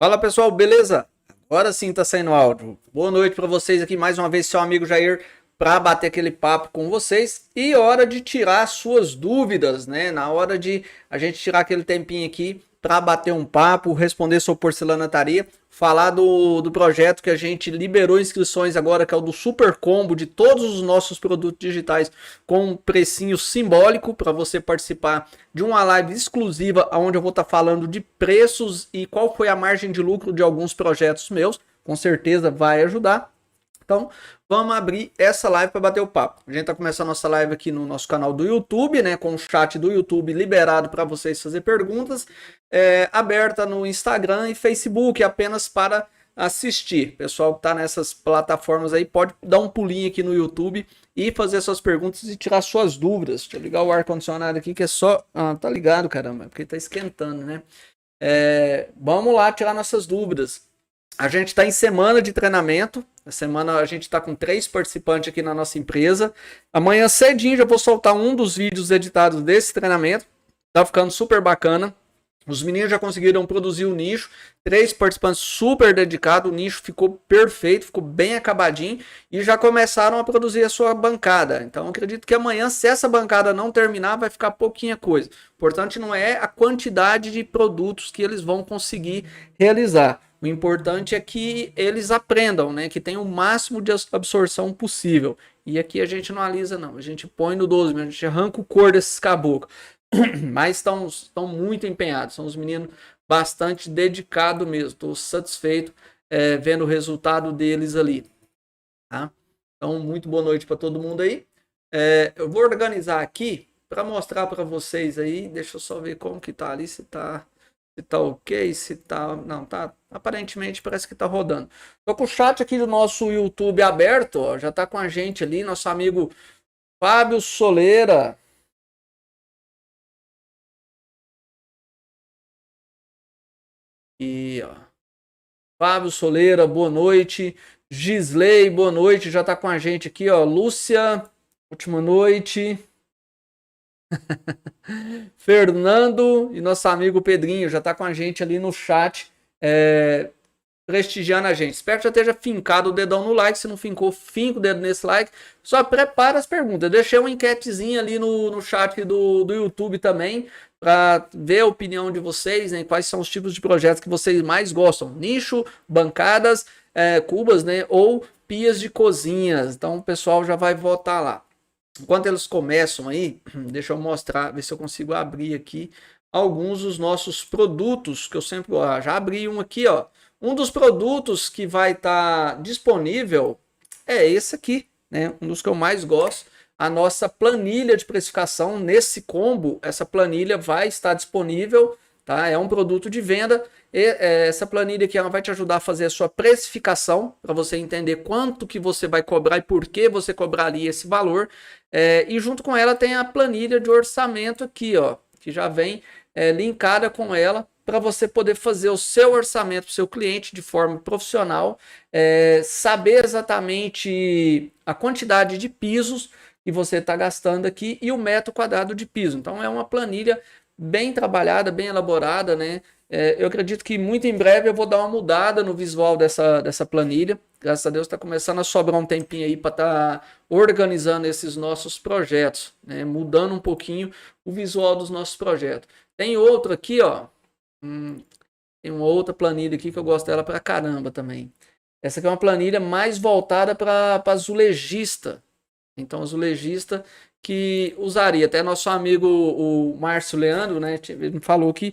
Fala pessoal, beleza? Agora sim tá saindo áudio. Boa noite para vocês aqui, mais uma vez seu amigo Jair para bater aquele papo com vocês e hora de tirar suas dúvidas, né? Na hora de a gente tirar aquele tempinho aqui para bater um papo, responder sua porcelanataria, falar do projeto que a gente liberou inscrições agora, que é o do Super Combo de todos os nossos produtos digitais com um precinho simbólico para você participar de uma live exclusiva onde eu vou estar falando de preços e qual foi a margem de lucro de alguns projetos meus. Com certeza vai ajudar. Então, vamos abrir essa live para bater o papo. A gente está começando a nossa live aqui no nosso canal do YouTube, né? Com o chat do YouTube liberado para vocês fazer perguntas. Aberta no Instagram e Facebook, apenas para assistir. Pessoal que está nessas plataformas aí, pode dar um pulinho aqui no YouTube e fazer suas perguntas e tirar suas dúvidas. Deixa eu ligar o ar-condicionado aqui, que é só... Ah, tá ligado, caramba, porque tá esquentando, né? Vamos lá tirar nossas dúvidas. A gente está em semana de treinamento. A semana a gente está com 3 participantes aqui na nossa empresa. Amanhã cedinho já vou soltar um dos vídeos editados desse treinamento. Tá ficando super bacana. Os meninos já conseguiram produzir o nicho. 3 participantes super dedicados. O nicho ficou perfeito, ficou bem acabadinho. E já começaram a produzir a sua bancada. Então eu acredito que amanhã, se essa bancada não terminar, vai ficar pouquinha coisa. O importante não é a quantidade de produtos que eles vão conseguir realizar. O importante é que eles aprendam, né? Que tenham o máximo de absorção possível. E aqui a gente não alisa, não. A gente põe no 12, a gente arranca o cor desses caboclos. Mas estão muito empenhados, são os meninos bastante dedicados mesmo. Estou satisfeito vendo o resultado deles ali. Tá? Então, muito boa noite para todo mundo aí. Eu vou organizar aqui para mostrar para vocês aí. Deixa eu só ver como que tá ali, se tá ok, se tá... Não, tá... Aparentemente parece que tá rodando. Tô com o chat aqui do nosso YouTube aberto, ó, já tá com a gente ali, nosso amigo Fábio Soleira. E, ó, Fábio Soleira, boa noite. Gisley, boa noite, já tá com a gente aqui, ó. Lúcia, última noite. Fernando e nosso amigo Pedrinho já tá com a gente ali no chat, prestigiando a gente. Espero que já esteja fincado o dedão no like. Se não fincou, finca o dedo nesse like. Só prepara as perguntas. Eu deixei uma enquetezinha ali no chat do YouTube também, para ver a opinião de vocês, né? Quais são os tipos de projetos que vocês mais gostam. Nicho, bancadas, cubas, né? Ou pias de cozinhas. Então o pessoal já vai votar lá. Enquanto eles começam aí, deixa eu mostrar, ver se eu consigo abrir aqui alguns dos nossos produtos que eu sempre gosto. Já abri um aqui, ó. Um dos produtos que vai estar disponível é esse aqui, né? Um dos que eu mais gosto. A nossa planilha de precificação nesse combo, essa planilha vai estar disponível, tá? É um produto de venda. Essa planilha aqui ela vai te ajudar a fazer a sua precificação, para você entender quanto que você vai cobrar e por que você cobraria esse valor. E junto com ela tem a planilha de orçamento aqui, ó, que já vem linkada com ela, para você poder fazer o seu orçamento para o seu cliente de forma profissional, saber exatamente a quantidade de pisos que você está gastando aqui e o metro quadrado de piso. Então é uma planilha bem trabalhada, bem elaborada, né? Eu acredito que muito em breve eu vou dar uma mudada no visual dessa planilha. Graças a Deus está começando a sobrar um tempinho aí para estar organizando esses nossos projetos, né? Mudando um pouquinho o visual dos nossos projetos. Tem outro aqui, ó. Tem uma outra planilha aqui que eu gosto dela pra caramba também. Essa aqui é uma planilha mais voltada para azulejista. Então, azulejista que usaria. Até nosso amigo, o Márcio Leandro, né? Ele me falou que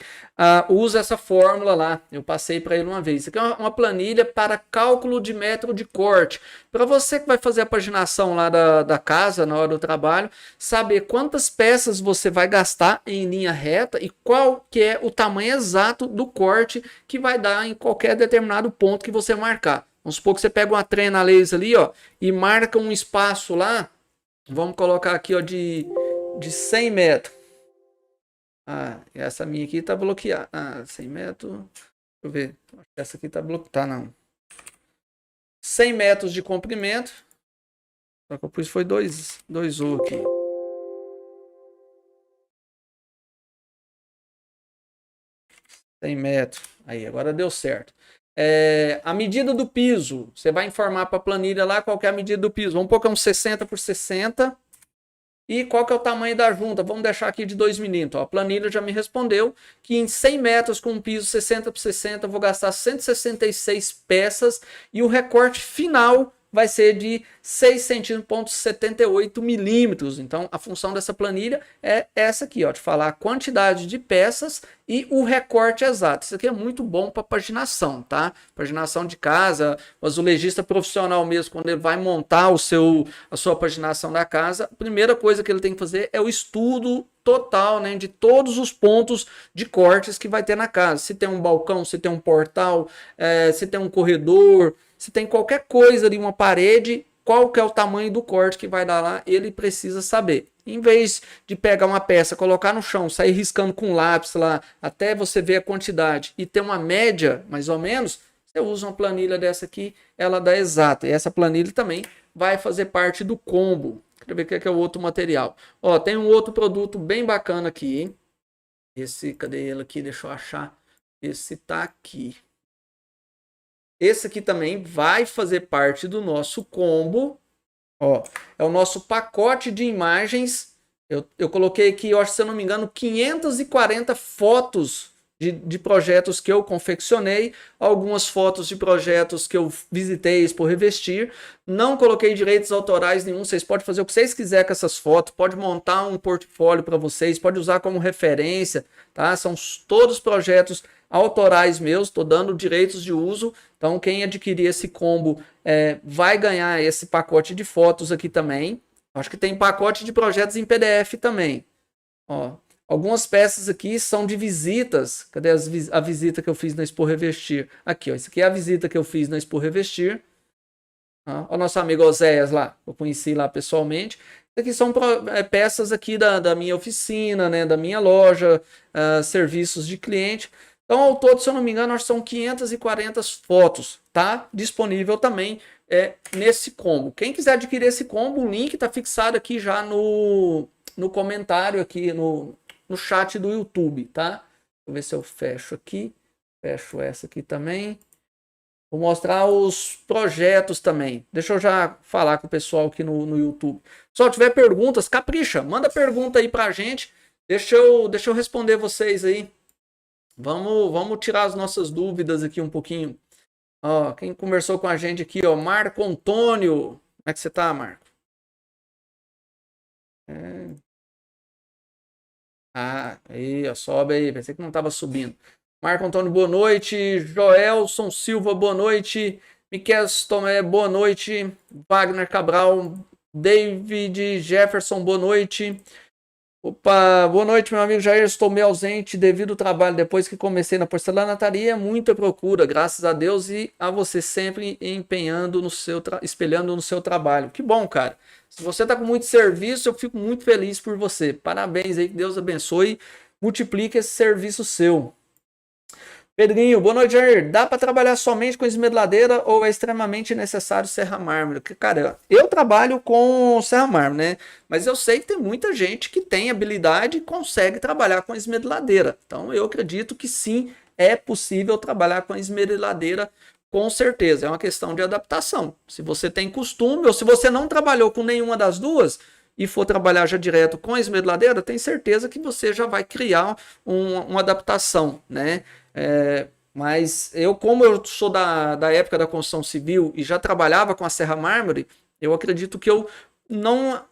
usa essa fórmula lá. Eu passei para ele uma vez. Isso aqui é uma planilha para cálculo de metro de corte. Para você que vai fazer a paginação lá da casa, na hora do trabalho, saber quantas peças você vai gastar em linha reta e qual que é o tamanho exato do corte que vai dar em qualquer determinado ponto que você marcar. Vamos supor que você pega uma trena laser ali, ó, e marca um espaço lá. Vamos colocar aqui, ó, de 100 metros. Essa minha aqui tá bloqueada. 100 metros. Deixa eu ver. Essa aqui tá bloqueada. Tá, não. 100 metros de comprimento. Só que eu pus foi 2 U aqui. metros. Aí, agora deu certo. A medida do piso, você vai informar para a planilha lá qual que é a medida do piso. Vamos pôr que é um 60 por 60. E qual que é o tamanho da junta? Vamos deixar aqui de 2 milímetros. A planilha já me respondeu que em 100 metros com um piso 60 por 60 eu vou gastar 166 peças e o recorte final vai ser de 6 centímetros, 78 milímetros. Então, a função dessa planilha é essa aqui, ó, de falar a quantidade de peças e o recorte exato. Isso aqui é muito bom para paginação, tá? Paginação de casa, o azulejista profissional mesmo, quando ele vai montar a sua paginação da casa, a primeira coisa que ele tem que fazer é o estudo total, né, de todos os pontos de cortes que vai ter na casa. Se tem um balcão, se tem um portal, se tem um corredor, se tem qualquer coisa ali, uma parede, qual que é o tamanho do corte que vai dar lá, ele precisa saber. Em vez de pegar uma peça, colocar no chão, sair riscando com lápis lá, até você ver a quantidade e ter uma média, mais ou menos, você usa uma planilha dessa aqui, ela dá exata. E essa planilha também vai fazer parte do combo. Deixa eu ver o que é o outro material. Ó, tem um outro produto bem bacana aqui, hein? Cadê ele aqui? Deixa eu achar. Esse tá aqui. Esse aqui também vai fazer parte do nosso combo. Ó, é o nosso pacote de imagens. Eu coloquei aqui, eu acho, se eu não me engano, 540 fotos de projetos que eu confeccionei, algumas fotos de projetos que eu visitei Expo Revestir. Não coloquei direitos autorais nenhum, vocês podem fazer o que vocês quiserem com essas fotos, pode montar um portfólio para vocês, pode usar como referência, tá? São todos projetos autorais meus, estou dando direitos de uso, então quem adquirir esse combo vai ganhar esse pacote de fotos aqui também. Acho que tem pacote de projetos em PDF também. Ó, algumas peças aqui são de visitas. Cadê a visita que eu fiz na Expo Revestir? Aqui, ó, isso aqui é a visita que eu fiz na Expo Revestir. Ó, o nosso amigo Oséias lá, eu conheci lá pessoalmente. Aqui são peças aqui da minha oficina, né, da minha loja, serviços de cliente. Então, ao todo, se eu não me engano, são 540 fotos, tá? Disponível também nesse combo. Quem quiser adquirir esse combo, o link está fixado aqui já no comentário, aqui no chat do YouTube, tá? Deixa eu ver se eu fecho aqui. Fecho essa aqui também. Vou mostrar os projetos também. Deixa eu já falar com o pessoal aqui no YouTube. Se tiver perguntas, capricha. Manda pergunta aí pra gente. Deixa eu responder vocês aí. Vamos tirar as nossas dúvidas aqui um pouquinho. Ó, quem conversou com a gente aqui, ó, Marco Antônio. Como é que você tá, Marco? Aí, ó, sobe aí. Pensei que não estava subindo. Marco Antônio, boa noite. Joelson Silva, boa noite. Miquel Tomé, boa noite. Wagner Cabral, David Jefferson, boa noite. Opa, boa noite, meu amigo Jair. Estou meio ausente devido ao trabalho. Depois que comecei na porcelanataria, muita procura, graças a Deus e a você sempre empenhando espelhando no seu trabalho. Que bom, cara. Se você está com muito serviço, eu fico muito feliz por você. Parabéns aí, que Deus abençoe. Multiplique esse serviço seu. Pedrinho, boa noite, Jair. Dá para trabalhar somente com esmeradeira ou é extremamente necessário serra mármore? Cara, eu trabalho com serra mármore, né? Mas eu sei que tem muita gente que tem habilidade e consegue trabalhar com esmeradeira. Então eu acredito que sim, é possível trabalhar com esmeradeira, com certeza. É uma questão de adaptação. Se você tem costume ou se você não trabalhou com nenhuma das duas e for trabalhar já direto com esmeradeira, tem certeza que você já vai criar uma adaptação, né? Mas como eu sou da época da construção civil e já trabalhava com a serra mármore, eu acredito que eu não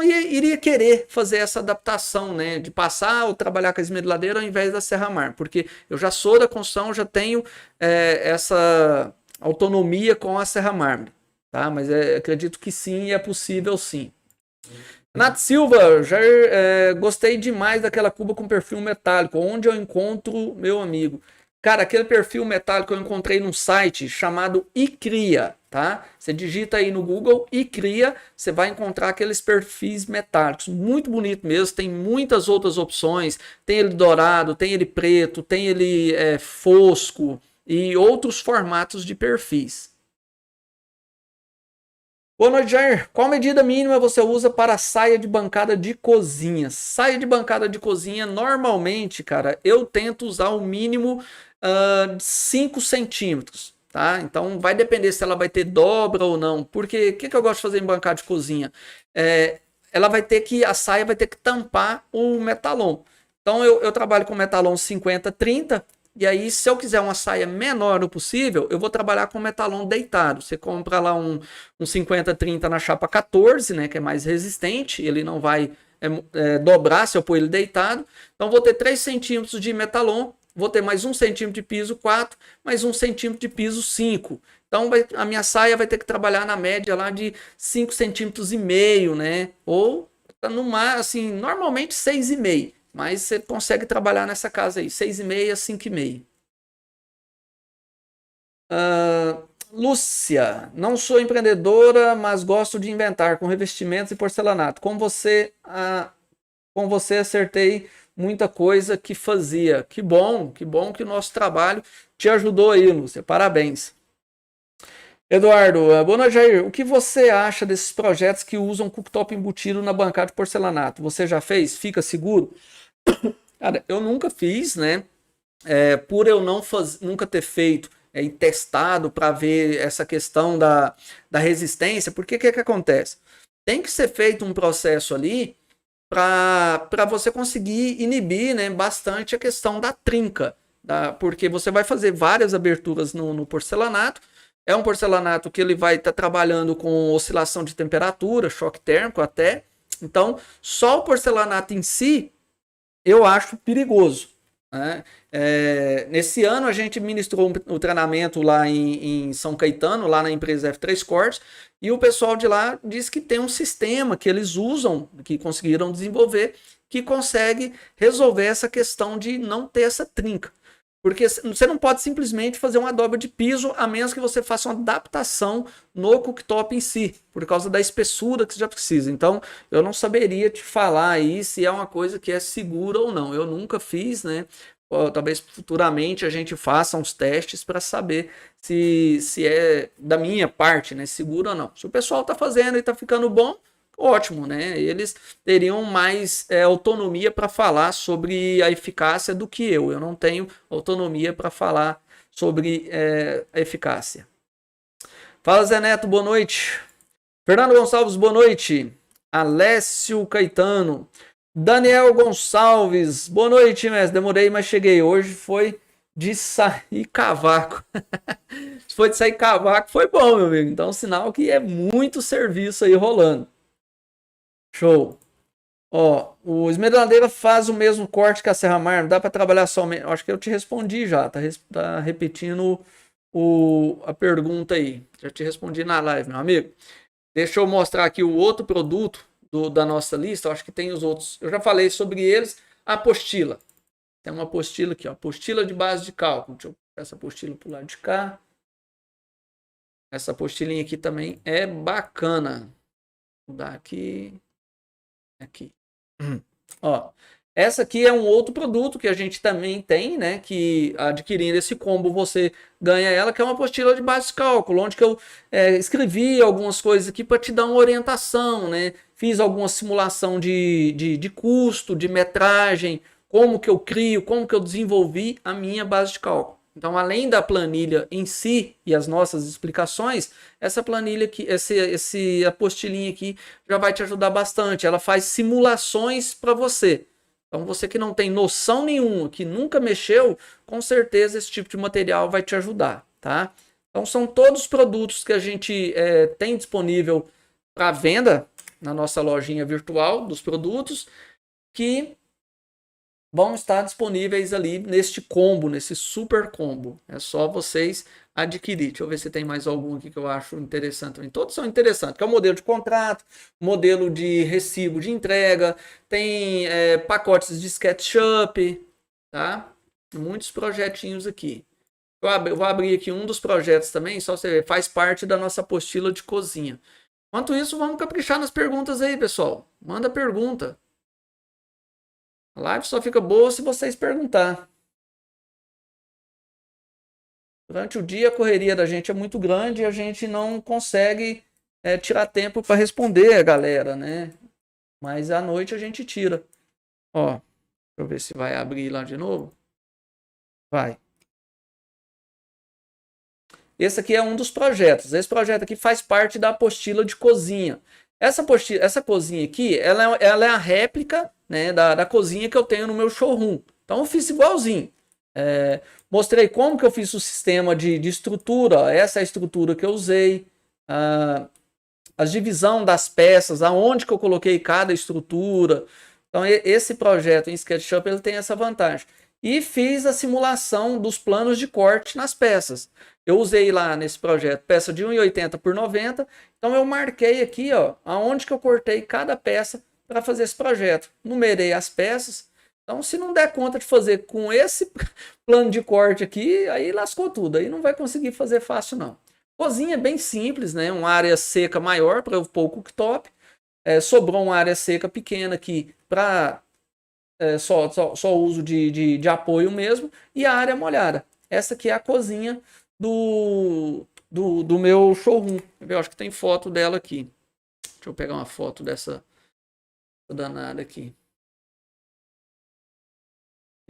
iria querer fazer essa adaptação, né, de passar ou trabalhar com a esmeradeira ao invés da serra mármore, porque eu já sou da construção, já tenho essa autonomia com a serra mármore, tá? Mas acredito que sim, é possível sim. Renato Silva, já gostei demais daquela cuba com perfil metálico. Onde eu encontro, meu amigo? Cara, aquele perfil metálico eu encontrei num site chamado iCria, tá? Você digita aí no Google iCria, você vai encontrar aqueles perfis metálicos. Muito bonito mesmo, tem muitas outras opções. Tem ele dourado, tem ele preto, tem ele fosco e outros formatos de perfis. Boa noite, Jair. Qual medida mínima você usa para saia de bancada de cozinha? Saia de bancada de cozinha, normalmente, cara, eu tento usar o mínimo 5 centímetros, tá? Então vai depender se ela vai ter dobra ou não. Porque o que eu gosto de fazer em bancada de cozinha? A saia vai ter que tampar o metalon. Então eu trabalho com metalon 50-30. E aí, se eu quiser uma saia menor no possível, eu vou trabalhar com metalon deitado. Você compra lá um 50-30 na chapa 14, né, que é mais resistente, ele não vai dobrar se eu pôr ele deitado. Então, vou ter 3 centímetros de metalon, vou ter mais 1 centímetro de piso 4, mais 1 centímetro de piso 5. Então, a minha saia vai ter que trabalhar na média lá de 5 centímetros e meio, né? Ou, assim, normalmente 6,5. Mas você consegue trabalhar nessa casa aí, 6,5 a 5,5. Lúcia, não sou empreendedora, mas gosto de inventar com revestimentos e porcelanato. Com você acertei muita coisa que fazia. Que bom que o nosso trabalho te ajudou aí, Lúcia. Parabéns. Eduardo, boa noite, Jair. O que você acha desses projetos que usam cooktop embutido na bancada de porcelanato? Você já fez? Fica seguro? Cara, eu nunca fiz, né? Por eu nunca ter feito e testado para ver essa questão da resistência, porque o que acontece? Tem que ser feito um processo ali para você conseguir inibir, né, bastante a questão da trinca. porque você vai fazer várias aberturas no porcelanato. É um porcelanato que ele vai estar trabalhando com oscilação de temperatura, choque térmico até. Então, só o porcelanato em si, eu acho perigoso, né? Nesse ano a gente ministrou o treinamento lá em São Caetano, lá na empresa F3 Cortes, e o pessoal de lá disse que tem um sistema que eles usam, que conseguiram desenvolver, que consegue resolver essa questão de não ter essa trinca. Porque você não pode simplesmente fazer uma dobra de piso, a menos que você faça uma adaptação no cooktop em si, por causa da espessura que você já precisa. Então, eu não saberia te falar aí se é uma coisa que é segura ou não. Eu nunca fiz, né? Talvez futuramente a gente faça uns testes para saber se é da minha parte, né? Seguro ou não. Se o pessoal está fazendo e está ficando bom, ótimo, né? Eles teriam mais autonomia para falar sobre a eficácia do que eu. Eu não tenho autonomia para falar sobre a eficácia. Fala, Zé Neto, boa noite. Fernando Gonçalves, boa noite. Alessio Caetano. Daniel Gonçalves, boa noite, mestre. Demorei, mas cheguei. Hoje foi de sair cavaco. Se foi de sair cavaco, foi bom, meu amigo. Então, sinal que é muito serviço aí rolando. Show. Ó, o esmeraldeira faz o mesmo corte que a serra mármore. Dá para trabalhar somente. Acho que eu te respondi já. Tá repetindo a pergunta aí. Já te respondi na live, meu amigo. Deixa eu mostrar aqui o outro produto da nossa lista. Acho que tem os outros. Eu já falei sobre eles. A apostila. Tem uma apostila aqui, ó. Apostila de base de cálculo. Deixa eu pegar essa apostila pro lado de cá. Essa apostilinha aqui também é bacana. Vou dar aqui. Aqui. Ó, essa aqui é um outro produto que a gente também tem, né? Que adquirindo esse combo você ganha ela, que é uma apostila de base de cálculo, onde que eu escrevi algumas coisas aqui para te dar uma orientação, né? Fiz alguma simulação de custo, de metragem, como que eu crio, como que eu desenvolvi a minha base de cálculo. Então, além da planilha em si e as nossas explicações, essa planilha aqui, esse apostilinha aqui já vai te ajudar bastante. Ela faz simulações para você. Então, você que não tem noção nenhuma, que nunca mexeu, com certeza esse tipo de material vai te ajudar, tá? Então, são todos os produtos que a gente tem disponível para venda na nossa lojinha virtual dos produtos, que vão estar disponíveis ali neste combo, nesse super combo. É só vocês adquirir. Deixa eu ver se tem mais algum aqui que eu acho interessante. Todos são interessantes, que é o modelo de contrato, modelo de recibo de entrega, tem pacotes de SketchUp, tá? Muitos projetinhos aqui. Eu vou abrir aqui um dos projetos também, só você ver, faz parte da nossa apostila de cozinha. Enquanto isso, vamos caprichar nas perguntas aí, pessoal. Manda pergunta. A live só fica boa se vocês perguntar. Durante o dia a correria da gente é muito grande e a gente não consegue tirar tempo para responder a galera, né? Mas à noite a gente tira. Ó, deixa eu ver se vai abrir lá de novo. Vai. Esse aqui é um dos projetos. Esse projeto aqui faz parte da apostila de cozinha. Essa cozinha aqui, ela é a réplica, né, da cozinha que eu tenho no meu showroom. Então eu fiz igualzinho. Mostrei como que eu fiz o sistema de estrutura. Essa é a estrutura que eu usei. A divisão das peças, aonde que eu coloquei cada estrutura. Então esse projeto em SketchUp ele tem essa vantagem. E fiz a simulação dos planos de corte nas peças. Eu usei lá nesse projeto peça de 1,80 por 90. Então eu marquei aqui, ó, aonde que eu cortei cada peça para fazer esse projeto. Numerei as peças. Então, se não der conta de fazer com esse plano de corte aqui, aí lascou tudo. Aí não vai conseguir fazer fácil, não. Cozinha é bem simples, né? Uma área seca maior para eu pôr o cooktop. Sobrou uma área seca pequena aqui para só uso de apoio mesmo. E a área molhada. Essa aqui é a cozinha do meu showroom. Eu acho que tem foto dela aqui. Deixa eu pegar uma foto dessa danada aqui.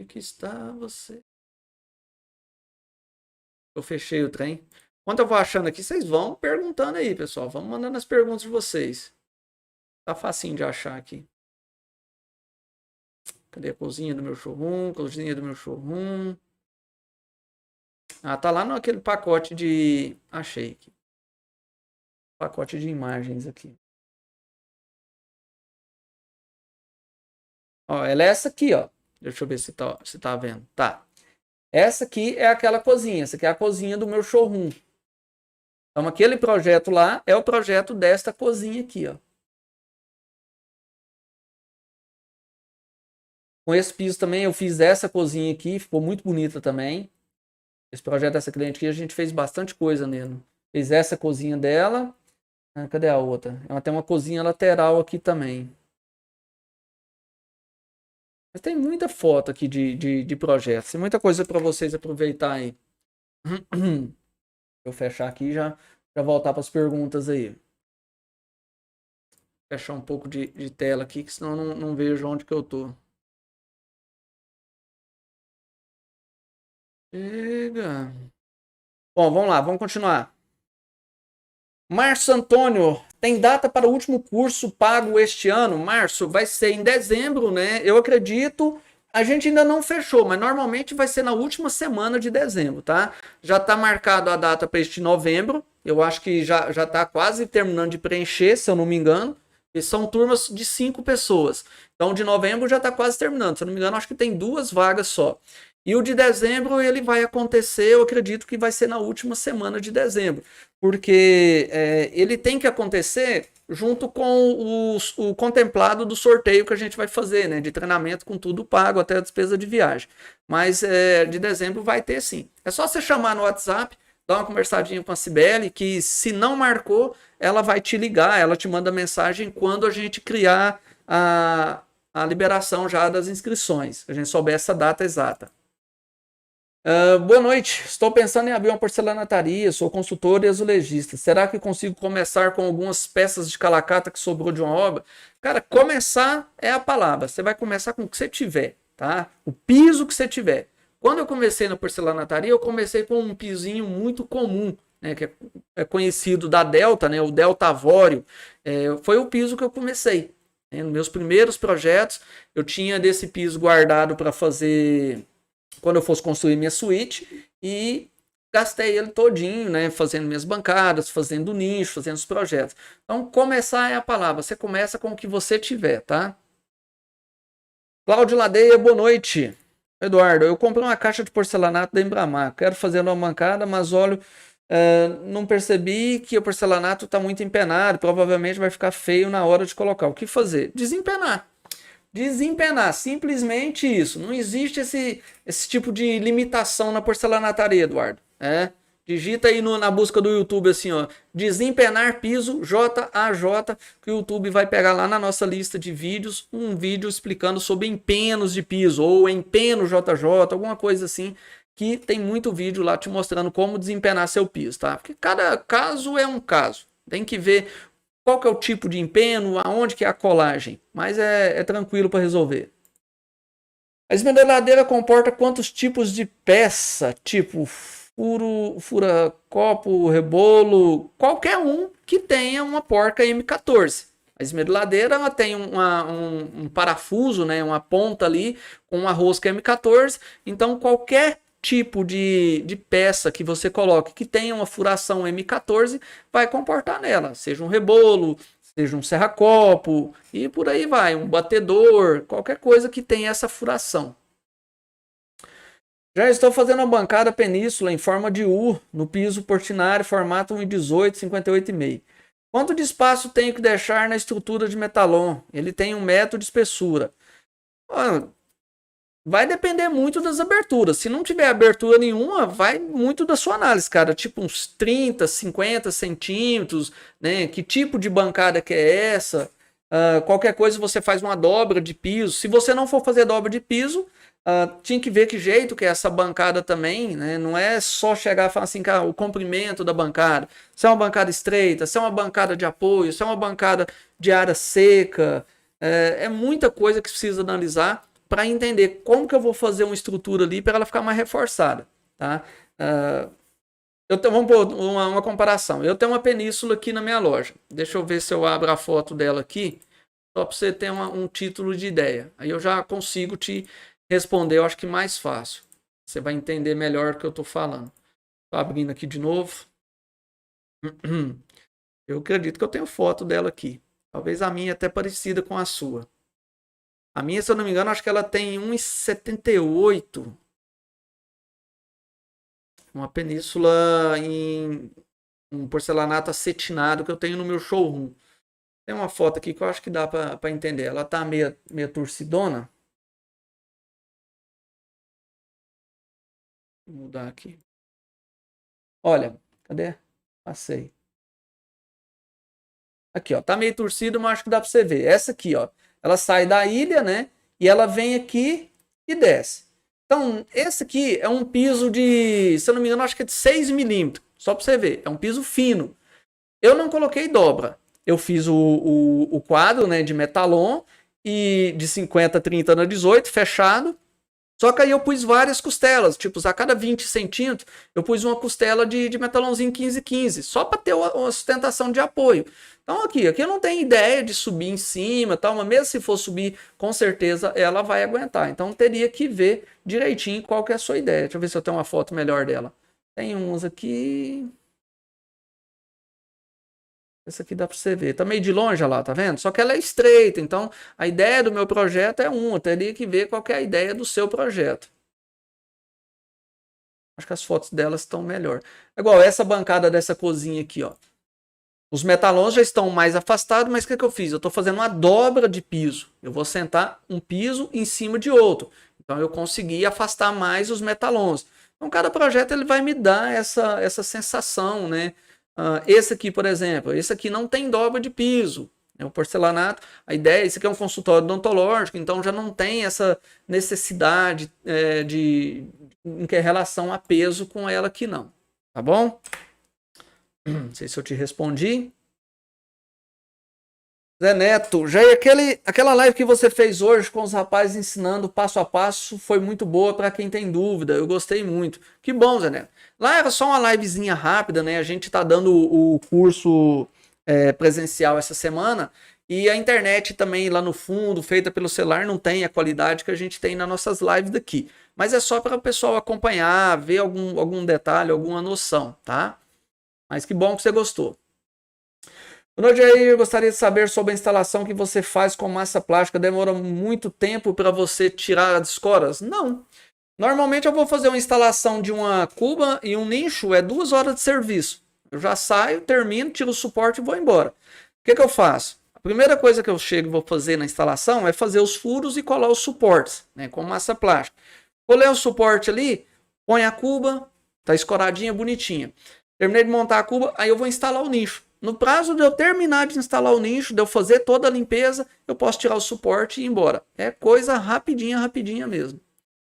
Onde que está você? Eu fechei o trem. Enquanto eu vou achando aqui, vocês vão perguntando aí, pessoal. Vamos mandando as perguntas de vocês. Tá facinho de achar aqui. Cadê a cozinha do meu showroom? Cozinha do meu showroom. Ah, tá lá naquele pacote de... Achei aqui. Pacote de imagens aqui. Ó, ela é essa aqui, ó. Deixa eu ver se tá vendo. Tá. Essa aqui é aquela cozinha. Essa aqui é a cozinha do meu showroom. Então, aquele projeto lá é o projeto desta cozinha aqui, ó. Com esse piso também, eu fiz essa cozinha aqui. Ficou muito bonita também. Esse projeto dessa cliente aqui, a gente fez bastante coisa nele. Fez essa cozinha dela. Ah, cadê a outra? Ela tem uma cozinha lateral aqui também. Mas tem muita foto aqui de projetos. Tem muita coisa para vocês aproveitar aí. Deixa eu fechar aqui e já voltar para as perguntas aí. Fechar um pouco de tela aqui, que senão eu não vejo onde que eu tô. Chega. Bom, vamos lá, vamos continuar. Márcio Antônio, tem data para o último curso pago este ano? Márcio, vai ser em dezembro, né? Eu acredito. A gente ainda não fechou, mas normalmente vai ser na última semana de dezembro, tá? Já está marcado a data para este novembro. Eu acho que já está quase terminando de preencher, se eu não me engano. E são turmas de 5 pessoas. Então, de novembro já está quase terminando. Se eu não me engano, acho que tem 2 vagas só. E o de dezembro ele vai acontecer, eu acredito que vai ser na última semana de dezembro, porque ele tem que acontecer junto com o contemplado do sorteio que a gente vai fazer, né, de treinamento com tudo pago, até a despesa de viagem. Mas de dezembro vai ter sim. É só você chamar no WhatsApp, dar uma conversadinha com a Cibele, que se não marcou, ela vai te ligar, ela te manda mensagem quando a gente criar a liberação já das inscrições, a gente souber essa data exata. Boa noite, estou pensando em abrir uma porcelanataria, sou consultor e azulejista. Será que consigo começar com algumas peças de calacata que sobrou de uma obra? Cara, começar é a palavra, você vai começar com o que você tiver, tá? O piso que você tiver. Quando eu comecei na porcelanataria, eu comecei com um pisinho muito comum, né, que é conhecido da Delta, né, o Delta Avorio. Foi o piso que eu comecei. Né, nos meus primeiros projetos, eu tinha desse piso guardado para fazer quando eu fosse construir minha suíte e gastei ele todinho, né, fazendo minhas bancadas, fazendo nicho, fazendo os projetos. Então, começar é a palavra. Você começa com o que você tiver, tá? Cláudio Ladeia, boa noite. Eduardo, eu comprei uma caixa de porcelanato da Embraer. Quero fazer uma bancada, mas olho, não percebi que o porcelanato está muito empenado. Provavelmente vai ficar feio na hora de colocar. O que fazer? Desempenar. Desempenar, simplesmente isso. Não existe esse tipo de limitação na porcelanataria, Eduardo. Digita aí na busca do YouTube assim, ó, desempenar piso JAJ, que o YouTube vai pegar lá na nossa lista de vídeos um vídeo explicando sobre empenos de piso ou empeno JJ, alguma coisa assim, que tem muito vídeo lá te mostrando como desempenar seu piso, tá? Porque cada caso é um caso. Tem que ver qual que é o tipo de empeno, aonde que é a colagem, mas é tranquilo para resolver. A esmerdalhadeira comporta quantos tipos de peça? Tipo fura-copo, rebolo, qualquer um que tenha uma porca M14. A esmerdalhadeira ela tem um parafuso, né, uma ponta ali com uma rosca M14, então qualquer tipo de peça que você coloque que tenha uma furação M14 vai comportar nela, seja um rebolo, seja um serra-copo e por aí vai, um batedor, qualquer coisa que tenha essa furação. Já estou fazendo uma bancada península em forma de U no piso Portinari, formato 1,18, 58,5. Quanto de espaço tenho que deixar na estrutura de metalon? Ele tem 1 metro de espessura. Vai depender muito das aberturas. Se não tiver abertura nenhuma, vai muito da sua análise, cara. Tipo uns 30, 50 centímetros, né? Que tipo de bancada que é essa? Qualquer coisa você faz uma dobra de piso. Se você não for fazer dobra de piso, tinha que ver que jeito que é essa bancada também, né? Não é só chegar e falar assim, cara, o comprimento da bancada. Se é uma bancada estreita, se é uma bancada de apoio, se é uma bancada de área seca. É muita coisa que precisa analisar para entender como que eu vou fazer uma estrutura ali para ela ficar mais reforçada, tá? Vamos pôr uma comparação. Eu tenho uma península aqui na minha loja. Deixa eu ver se eu abro a foto dela aqui, só para você ter um título de ideia. Aí eu já consigo te responder, eu acho que mais fácil. Você vai entender melhor o que eu estou falando. Tô abrindo aqui de novo. Eu acredito que eu tenho foto dela aqui. Talvez a minha até parecida com a sua. A minha, se eu não me engano, acho que ela tem 1,78. Uma península em um porcelanato acetinado que eu tenho no meu showroom. Tem uma foto aqui que eu acho que dá pra entender. Ela tá meio torcidona. Vou mudar aqui. Olha, cadê? Passei. Aqui, ó. Tá meio torcido, mas acho que dá pra você ver. Essa aqui, ó. Ela sai da ilha, né? E ela vem aqui e desce. Então, esse aqui é um piso de, se eu não me engano, acho que é de 6 milímetros. Só pra você ver. É um piso fino. Eu não coloquei dobra. Eu fiz o quadro, né, de metalon e de 50, 30 na 18, fechado. Só que aí eu pus várias costelas, tipo, a cada 20 centímetros eu pus uma costela de metalãozinho 15, só para ter uma sustentação de apoio. Então aqui eu não tenho ideia de subir em cima, tal, mas mesmo se for subir, com certeza ela vai aguentar. Então teria que ver direitinho qual que é a sua ideia. Deixa eu ver se eu tenho uma foto melhor dela. Tem uns aqui. Essa aqui dá para você ver. Tá meio de longe lá, tá vendo? Só que ela é estreita, então a ideia do meu projeto é uma. Teria que ver qual que é a ideia do seu projeto. Acho que as fotos delas estão melhor. Igual essa bancada dessa cozinha aqui, ó. Os metalons já estão mais afastados, mas o que eu fiz? Eu estou fazendo uma dobra de piso. Eu vou sentar um piso em cima de outro. Então eu consegui afastar mais os metalons. Então cada projeto ele vai me dar essa sensação, né? Esse aqui, por exemplo, esse aqui não tem dobra de piso. É o porcelanato. A ideia, esse aqui é um consultório odontológico, então já não tem essa necessidade em relação a peso com ela aqui não. Tá bom? Não sei se eu te respondi. Zé Neto, aquela live que você fez hoje com os rapazes ensinando passo a passo foi muito boa para quem tem dúvida. Eu gostei muito. Que bom, Zé Neto. Lá era só uma livezinha rápida, né? A gente tá dando o curso presencial essa semana e a internet também lá no fundo, feita pelo celular, não tem a qualidade que a gente tem nas nossas lives daqui. Mas é só para o pessoal acompanhar, ver algum detalhe, alguma noção, tá? Mas que bom que você gostou. Boa noite aí, eu gostaria de saber sobre a instalação que você faz com massa plástica. Demora muito tempo para você tirar as escoras? Não. Normalmente eu vou fazer uma instalação de uma cuba e um nicho, é 2 horas de serviço. Eu já saio, termino, tiro o suporte e vou embora. O que eu faço? A primeira coisa que eu chego e vou fazer na instalação é fazer os furos e colar os suportes, né, com massa plástica. Colei o suporte ali, põe a cuba, tá escoradinha, bonitinha. Terminei de montar a cuba, aí eu vou instalar o nicho. No prazo de eu terminar de instalar o nicho, de eu fazer toda a limpeza, eu posso tirar o suporte e ir embora. É coisa rapidinha mesmo.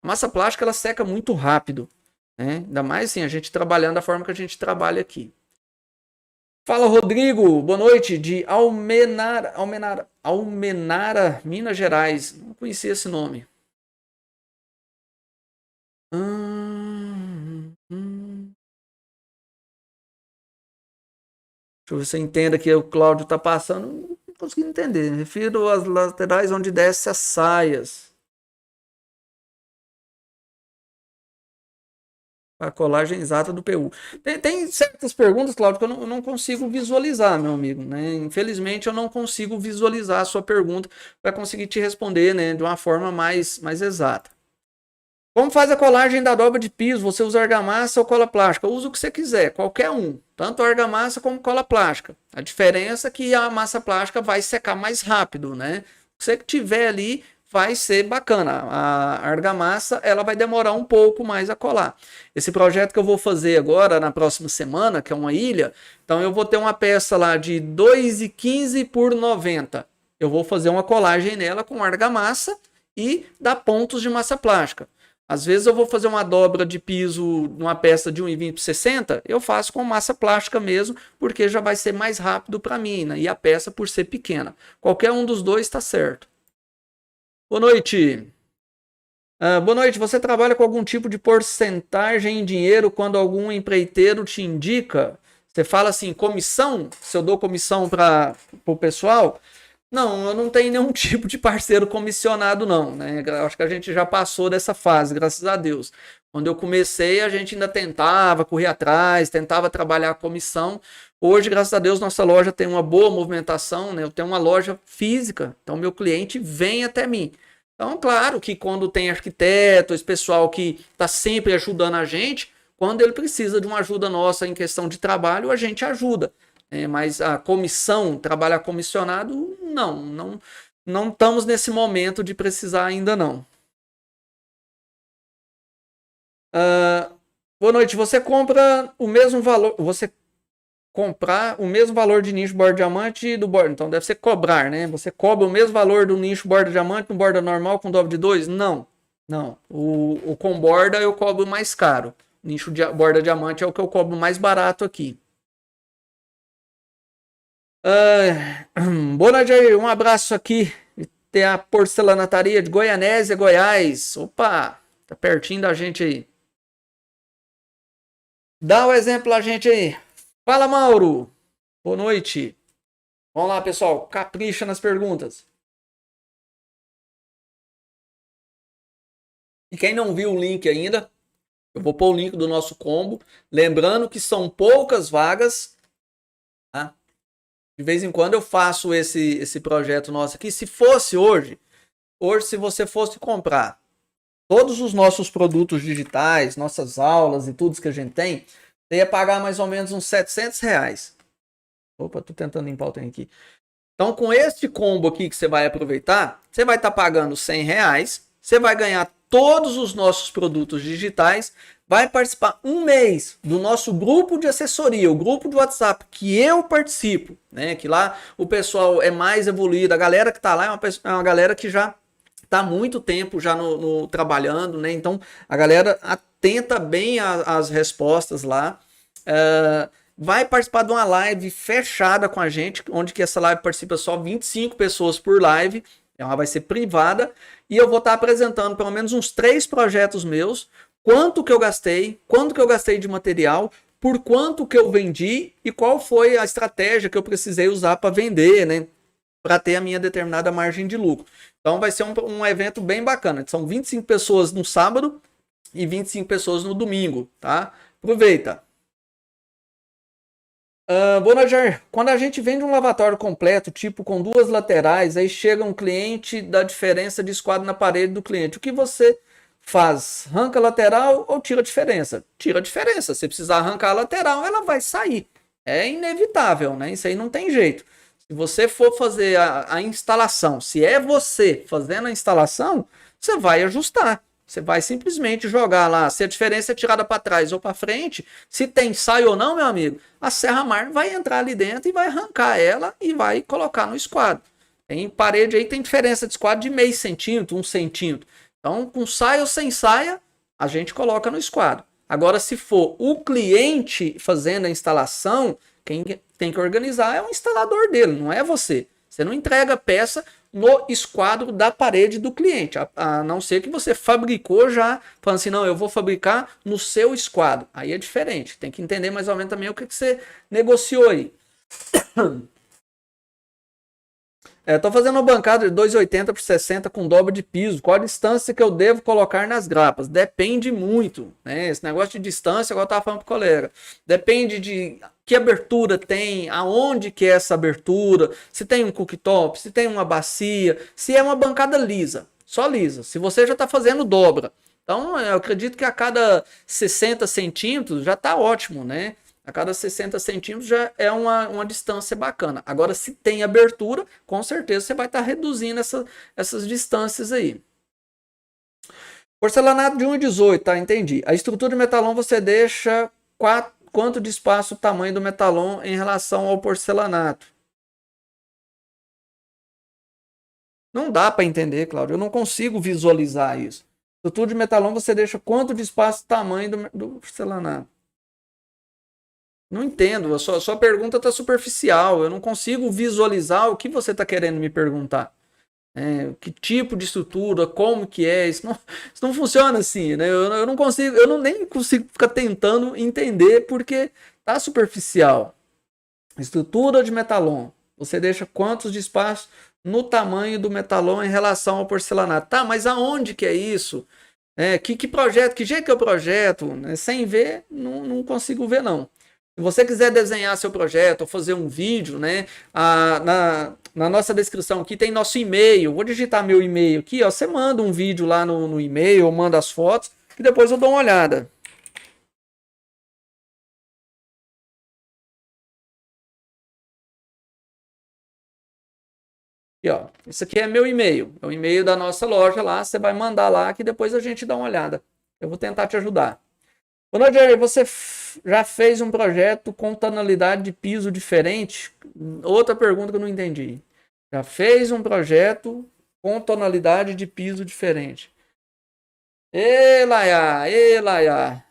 A massa plástica ela seca muito rápido, né? Ainda mais assim, a gente trabalhando da forma que a gente trabalha aqui. Fala, Rodrigo. Boa noite, de Almenara, Minas Gerais. Não conhecia esse nome. Deixa eu ver se você entenda que o Cláudio está passando. Não consegui entender. Refiro às laterais onde desce as saias. A colagem exata do PU. Tem certas perguntas, Cláudio, que eu não consigo visualizar, meu amigo. Né? Infelizmente, eu não consigo visualizar a sua pergunta para conseguir te responder, né, de uma forma mais exata. Como faz a colagem da dobra de piso? Você usa argamassa ou cola plástica? Usa o que você quiser, qualquer um. Tanto argamassa como cola plástica. A diferença é que a massa plástica vai secar mais rápido, né? O que você tiver ali vai ser bacana. A argamassa ela vai demorar um pouco mais a colar. Esse projeto que eu vou fazer agora, na próxima semana, que é uma ilha, então eu vou ter uma peça lá de 2,15 por 90. Eu vou fazer uma colagem nela com argamassa e dar pontos de massa plástica. Às vezes eu vou fazer uma dobra de piso numa peça de 1,20 por 60, eu faço com massa plástica mesmo, porque já vai ser mais rápido para mim, né? E a peça por ser pequena. Qualquer um dos dois está certo. Boa noite. Boa noite. Você trabalha com algum tipo de porcentagem em dinheiro quando algum empreiteiro te indica? Você fala assim, comissão? Se eu dou comissão para o pessoal? Não, eu não tenho nenhum tipo de parceiro comissionado, não. Né? Acho que a gente já passou dessa fase, graças a Deus. Quando eu comecei, a gente ainda tentava correr atrás, tentava trabalhar a comissão. Hoje, graças a Deus, nossa loja tem uma boa movimentação, né? Eu tenho uma loja física, então meu cliente vem até mim. Então, claro que quando tem arquiteto, esse pessoal que está sempre ajudando a gente, quando ele precisa de uma ajuda nossa em questão de trabalho, a gente ajuda. Mas a comissão, trabalhar comissionado, não estamos nesse momento de precisar ainda não. Boa noite. Você compra o mesmo valor. Você comprar o mesmo valor de nicho borda diamante do borda. Então deve ser cobrar, né? Você cobra o mesmo valor do nicho borda diamante no borda normal com dobra de 2? Não. Não. O com borda eu cobro mais caro. Nicho de borda diamante é o que eu cobro mais barato aqui. Boa noite aí. Um abraço aqui. Tem a porcelanataria de Goianésia, Goiás. Opa, tá pertinho da gente aí. Dá o exemplo a gente aí. Fala, Mauro. Boa noite. Vamos lá, pessoal. Capricha nas perguntas. E quem não viu o link ainda, eu vou pôr o link do nosso combo. Lembrando que são poucas vagas. Tá? De vez em quando eu faço esse projeto nosso aqui. Se fosse hoje, se você fosse comprar todos os nossos produtos digitais, nossas aulas e tudo que a gente tem, você ia pagar mais ou menos uns R$700. Opa, tô tentando limpar o trem aqui. Então, com este combo aqui que você vai aproveitar, você vai estar pagando R$100, você vai ganhar todos os nossos produtos digitais, vai participar um mês do nosso grupo de assessoria, o grupo de WhatsApp que eu participo, né? Que lá o pessoal é mais evoluído, a galera que está lá é uma galera que já está há muito tempo já no trabalhando, né? Então a galera atenta bem as respostas lá. Vai participar de uma live fechada com a gente, onde que essa live participa só 25 pessoas por live. Ela vai ser privada e eu vou estar apresentando pelo menos uns 3 projetos meus, quanto que eu gastei de material, por quanto que eu vendi e qual foi a estratégia que eu precisei usar para vender, né? Para ter a minha determinada margem de lucro. Então vai ser um evento bem bacana. São 25 pessoas no sábado e 25 pessoas no domingo, tá? Aproveita. Boa noite, Jair. Quando a gente vende um lavatório completo, tipo com 2 laterais, aí chega um cliente da diferença de esquadro na parede do cliente. O que você faz? Arranca a lateral ou tira a diferença? Tira a diferença. Se precisar arrancar a lateral, ela vai sair. É inevitável, né? Isso aí não tem jeito. Se você for fazer a instalação, se é você fazendo a instalação, você vai ajustar. Você vai simplesmente jogar lá, se a diferença é tirada para trás ou para frente, se tem sai ou não, meu amigo, a serra-mar vai entrar ali dentro e vai arrancar ela e vai colocar no esquadro. Tem parede aí, tem diferença de esquadro de meio centímetro, 1 centímetro. Então, com saia ou sem saia, a gente coloca no esquadro. Agora, se for o cliente fazendo a instalação, quem tem que organizar é o instalador dele, não é você. Você não entrega peça no esquadro da parede do cliente, a não ser que você fabricou já, falando assim, não, eu vou fabricar no seu esquadro. Aí é diferente, tem que entender mais ou menos também o que você negociou aí. Estou fazendo uma bancada de 2,80 por 60 com dobra de piso. Qual a distância que eu devo colocar nas grapas? Depende muito, né? Esse negócio de distância, igual eu estava falando para o colega. Depende de que abertura tem, aonde que é essa abertura, se tem um cooktop, se tem uma bacia, se é uma bancada lisa, só lisa. Se você já está fazendo dobra. Então, eu acredito que a cada 60 centímetros já está ótimo, né? A cada 60 centímetros já é uma distância bacana. Agora, se tem abertura, com certeza você vai estar reduzindo essas distâncias aí. Porcelanato de 1,18, tá? Entendi. A estrutura de metalon você deixa quanto de espaço o tamanho do metalon em relação ao porcelanato? Não dá para entender, Cláudio. Eu não consigo visualizar isso. Estrutura de metalon você deixa quanto de espaço o tamanho do porcelanato? Não entendo, a sua pergunta está superficial. Eu não consigo visualizar o que você está querendo me perguntar. Que tipo de estrutura, como que é, isso não funciona assim, né? Eu não consigo, nem consigo ficar tentando entender porque tá superficial. Estrutura de metalon, você deixa quantos de espaço no tamanho do metalon em relação ao porcelanato? Tá, mas aonde que é isso? Que projeto, que jeito que eu projeto, né? Sem ver, não consigo ver, não. Se você quiser desenhar seu projeto ou fazer um vídeo, né? Na nossa descrição aqui tem nosso e-mail. Vou digitar meu e-mail aqui, ó. Você manda um vídeo lá no e-mail, ou manda as fotos, que depois eu dou uma olhada. Aqui, ó. Esse aqui é meu e-mail. É o e-mail da nossa loja lá. Você vai mandar lá que depois a gente dá uma olhada. Eu vou tentar te ajudar. Ô, Nadir, você já fez um projeto com tonalidade de piso diferente? Outra pergunta que eu não entendi. Já fez um projeto com tonalidade de piso diferente? Ê, Laia.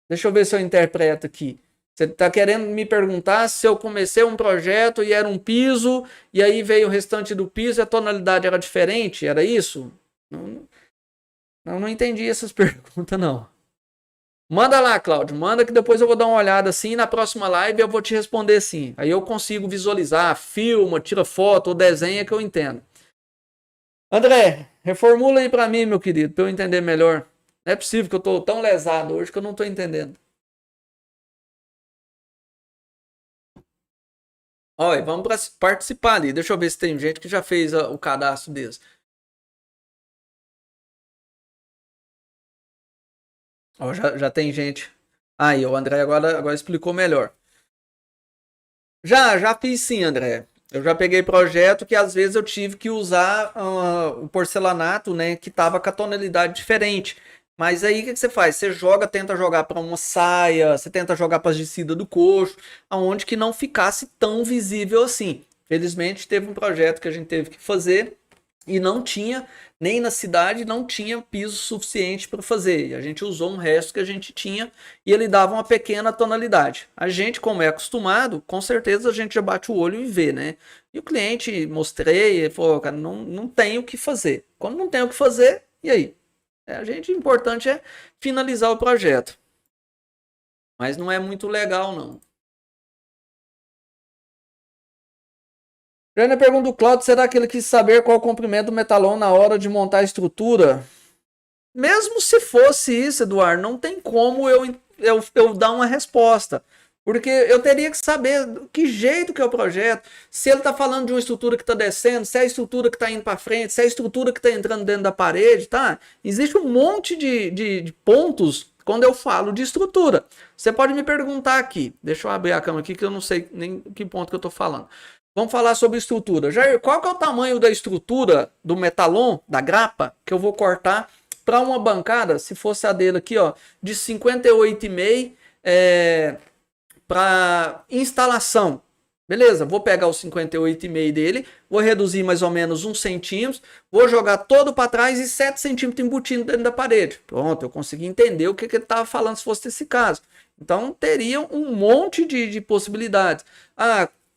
Deixa eu ver se eu interpreto aqui. Você está querendo me perguntar se eu comecei um projeto e era um piso, e aí veio o restante do piso e a tonalidade era diferente? Era isso? Não entendi essas perguntas, não. Manda lá, Cláudio. Manda que depois eu vou dar uma olhada assim. Na próxima live eu vou te responder sim. Aí eu consigo visualizar, filma, tira foto ou desenha que eu entendo. André, reformula aí para mim, meu querido, para eu entender melhor. Não é possível que eu tô tão lesado hoje que eu não tô entendendo. Olha, vamos participar ali. Deixa eu ver se tem gente que já fez o cadastro desse. Ó, já tem gente. Aí, o André agora explicou melhor. Já fiz sim, André. Eu já peguei projeto que às vezes eu tive que usar o porcelanato, né, que tava com a tonalidade diferente. Mas aí o que você faz? Você joga, tenta jogar para uma saia, você tenta jogar para as descidas do coxo, aonde que não ficasse tão visível assim. Felizmente teve um projeto que a gente teve que fazer e não tinha, nem na cidade, não tinha piso suficiente para fazer. E a gente usou um resto que a gente tinha e ele dava uma pequena tonalidade. A gente, como é acostumado, com certeza a gente já bate o olho e vê, né? E o cliente, mostrei, ele falou, cara, não tem o que fazer. Quando não tem o que fazer, e aí? O importante é finalizar o projeto. Mas não é muito legal, não. Grande pergunta do Claudio, será que ele quis saber qual o comprimento do metalon na hora de montar a estrutura? Mesmo se fosse isso, Eduardo, não tem como eu dar uma resposta. Porque eu teria que saber que jeito que é o projeto, se ele está falando de uma estrutura que está descendo, se é a estrutura que está indo para frente, se é a estrutura que está entrando dentro da parede, tá? Existe um monte de pontos quando eu falo de estrutura. Você pode me perguntar aqui, deixa eu abrir a câmera aqui que eu não sei nem que ponto que eu estou falando. Vamos falar sobre estrutura. Jair, qual que é o tamanho da estrutura do metalon, da grapa, que eu vou cortar para uma bancada, se fosse a dele aqui, ó, de 58,5 para instalação. Beleza, vou pegar os 58,5 dele, vou reduzir mais ou menos 1 centímetro, vou jogar todo para trás e 7 centímetros embutindo dentro da parede. Pronto, eu consegui entender o que ele estava falando se fosse esse caso. Então, teria um monte de possibilidades.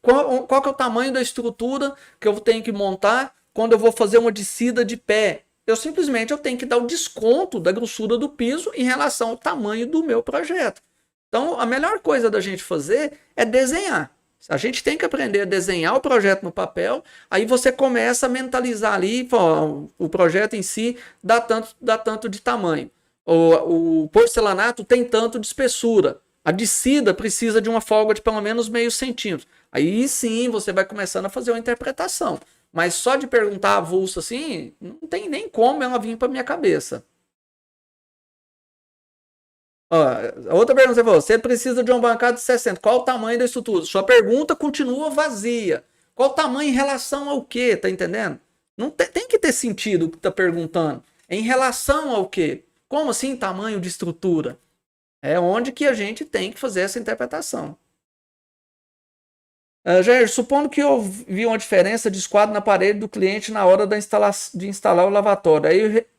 Qual que é o tamanho da estrutura que eu tenho que montar quando eu vou fazer uma descida de pé? Eu tenho que dar o desconto da grossura do piso em relação ao tamanho do meu projeto. Então, a melhor coisa da gente fazer é desenhar. A gente tem que aprender a desenhar o projeto no papel, aí você começa a mentalizar ali, o projeto em si dá tanto de tamanho. O porcelanato tem tanto de espessura. A descida precisa de uma folga de pelo menos meio centímetro. Aí sim você vai começando a fazer uma interpretação. Mas só de perguntar avulso assim, não tem nem como ela vir para minha cabeça. Ó, a outra pergunta você falou, você precisa de uma bancada de 60. Qual o tamanho da estrutura? Sua pergunta continua vazia. Qual o tamanho em relação ao quê? Tá entendendo? Não tem que ter sentido o que tá perguntando. Em relação ao quê? Como assim tamanho de estrutura? É onde que a gente tem que fazer essa interpretação. Jair, supondo que eu vi uma diferença de esquadro na parede do cliente na hora de instalar o lavatório.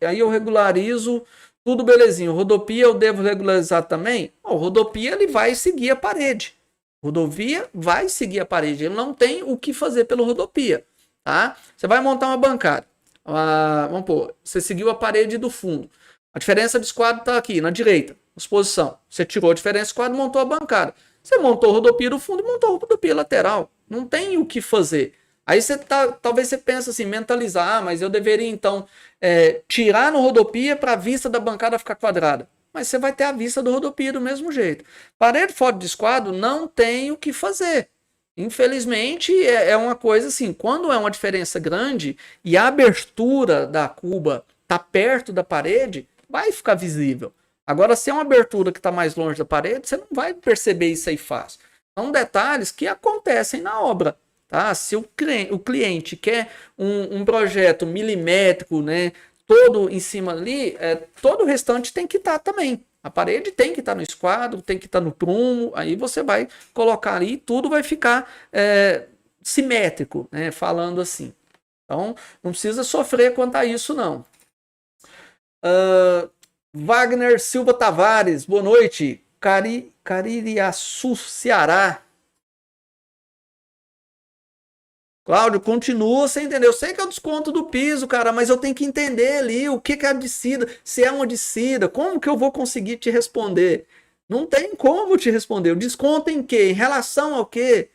Aí eu regularizo tudo belezinho. Rodopia eu devo regularizar também? O rodopia ele vai seguir a parede. Rodovia vai seguir a parede. Ele não tem o que fazer pelo rodopia. Tá? Você vai montar uma bancada. Vamos pôr, você seguiu a parede do fundo. A diferença de esquadro está aqui, na direita, exposição. Você tirou a diferença de esquadro e montou a bancada. Você montou a rodopia do fundo e montou a rodopia lateral. Não tem o que fazer. Aí talvez você pense assim, mentalizar, mas eu deveria então tirar no rodopia para a vista da bancada ficar quadrada. Mas você vai ter a vista do rodopia do mesmo jeito. Parede fora de esquadro não tem o que fazer. Infelizmente, é uma coisa assim, quando é uma diferença grande e a abertura da cuba está perto da parede, vai ficar visível. Agora, se é uma abertura que está mais longe da parede, você não vai perceber isso aí fácil. São detalhes que acontecem na obra. Tá? Se o cliente quer um projeto milimétrico, né, todo em cima ali, todo o restante tem que estar também. A parede tem que estar no esquadro, tem que estar no prumo, aí você vai colocar ali e tudo vai ficar simétrico, né, falando assim. Então, não precisa sofrer quanto a isso, não. Wagner Silva Tavares, boa noite. Caririaçu, Ceará. Cláudio, continua sem entender. Eu sei que é o desconto do piso, cara, mas eu tenho que entender ali o que é a descida, se é uma descida, como que eu vou conseguir te responder? Não tem como te responder. O desconto em quê? Em relação ao quê?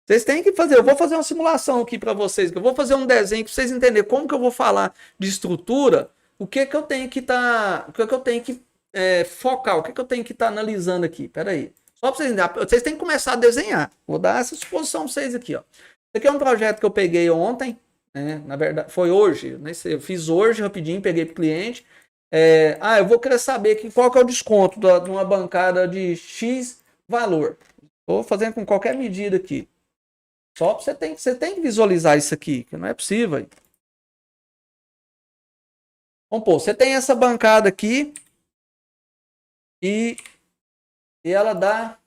Vocês têm que fazer. Eu vou fazer uma simulação aqui para vocês. Eu vou fazer um desenho para vocês entenderem como que eu vou falar de estrutura. O que que eu tenho que o que que eu tenho que focar? O que que eu tenho que estar analisando aqui? Pera aí. Só para vocês entenderem. Vocês têm que começar a desenhar. Vou dar essa exposição para vocês aqui, ó. Esse aqui é um projeto que eu peguei ontem, né? Na verdade, foi hoje, né? Eu fiz hoje rapidinho, peguei para o cliente. Eu vou querer saber qual que é o desconto de uma bancada de X valor. Estou fazendo com qualquer medida aqui. Só você tem que visualizar isso aqui, que não é possível. Aí. Vamos pôr, você tem essa bancada aqui e ela dá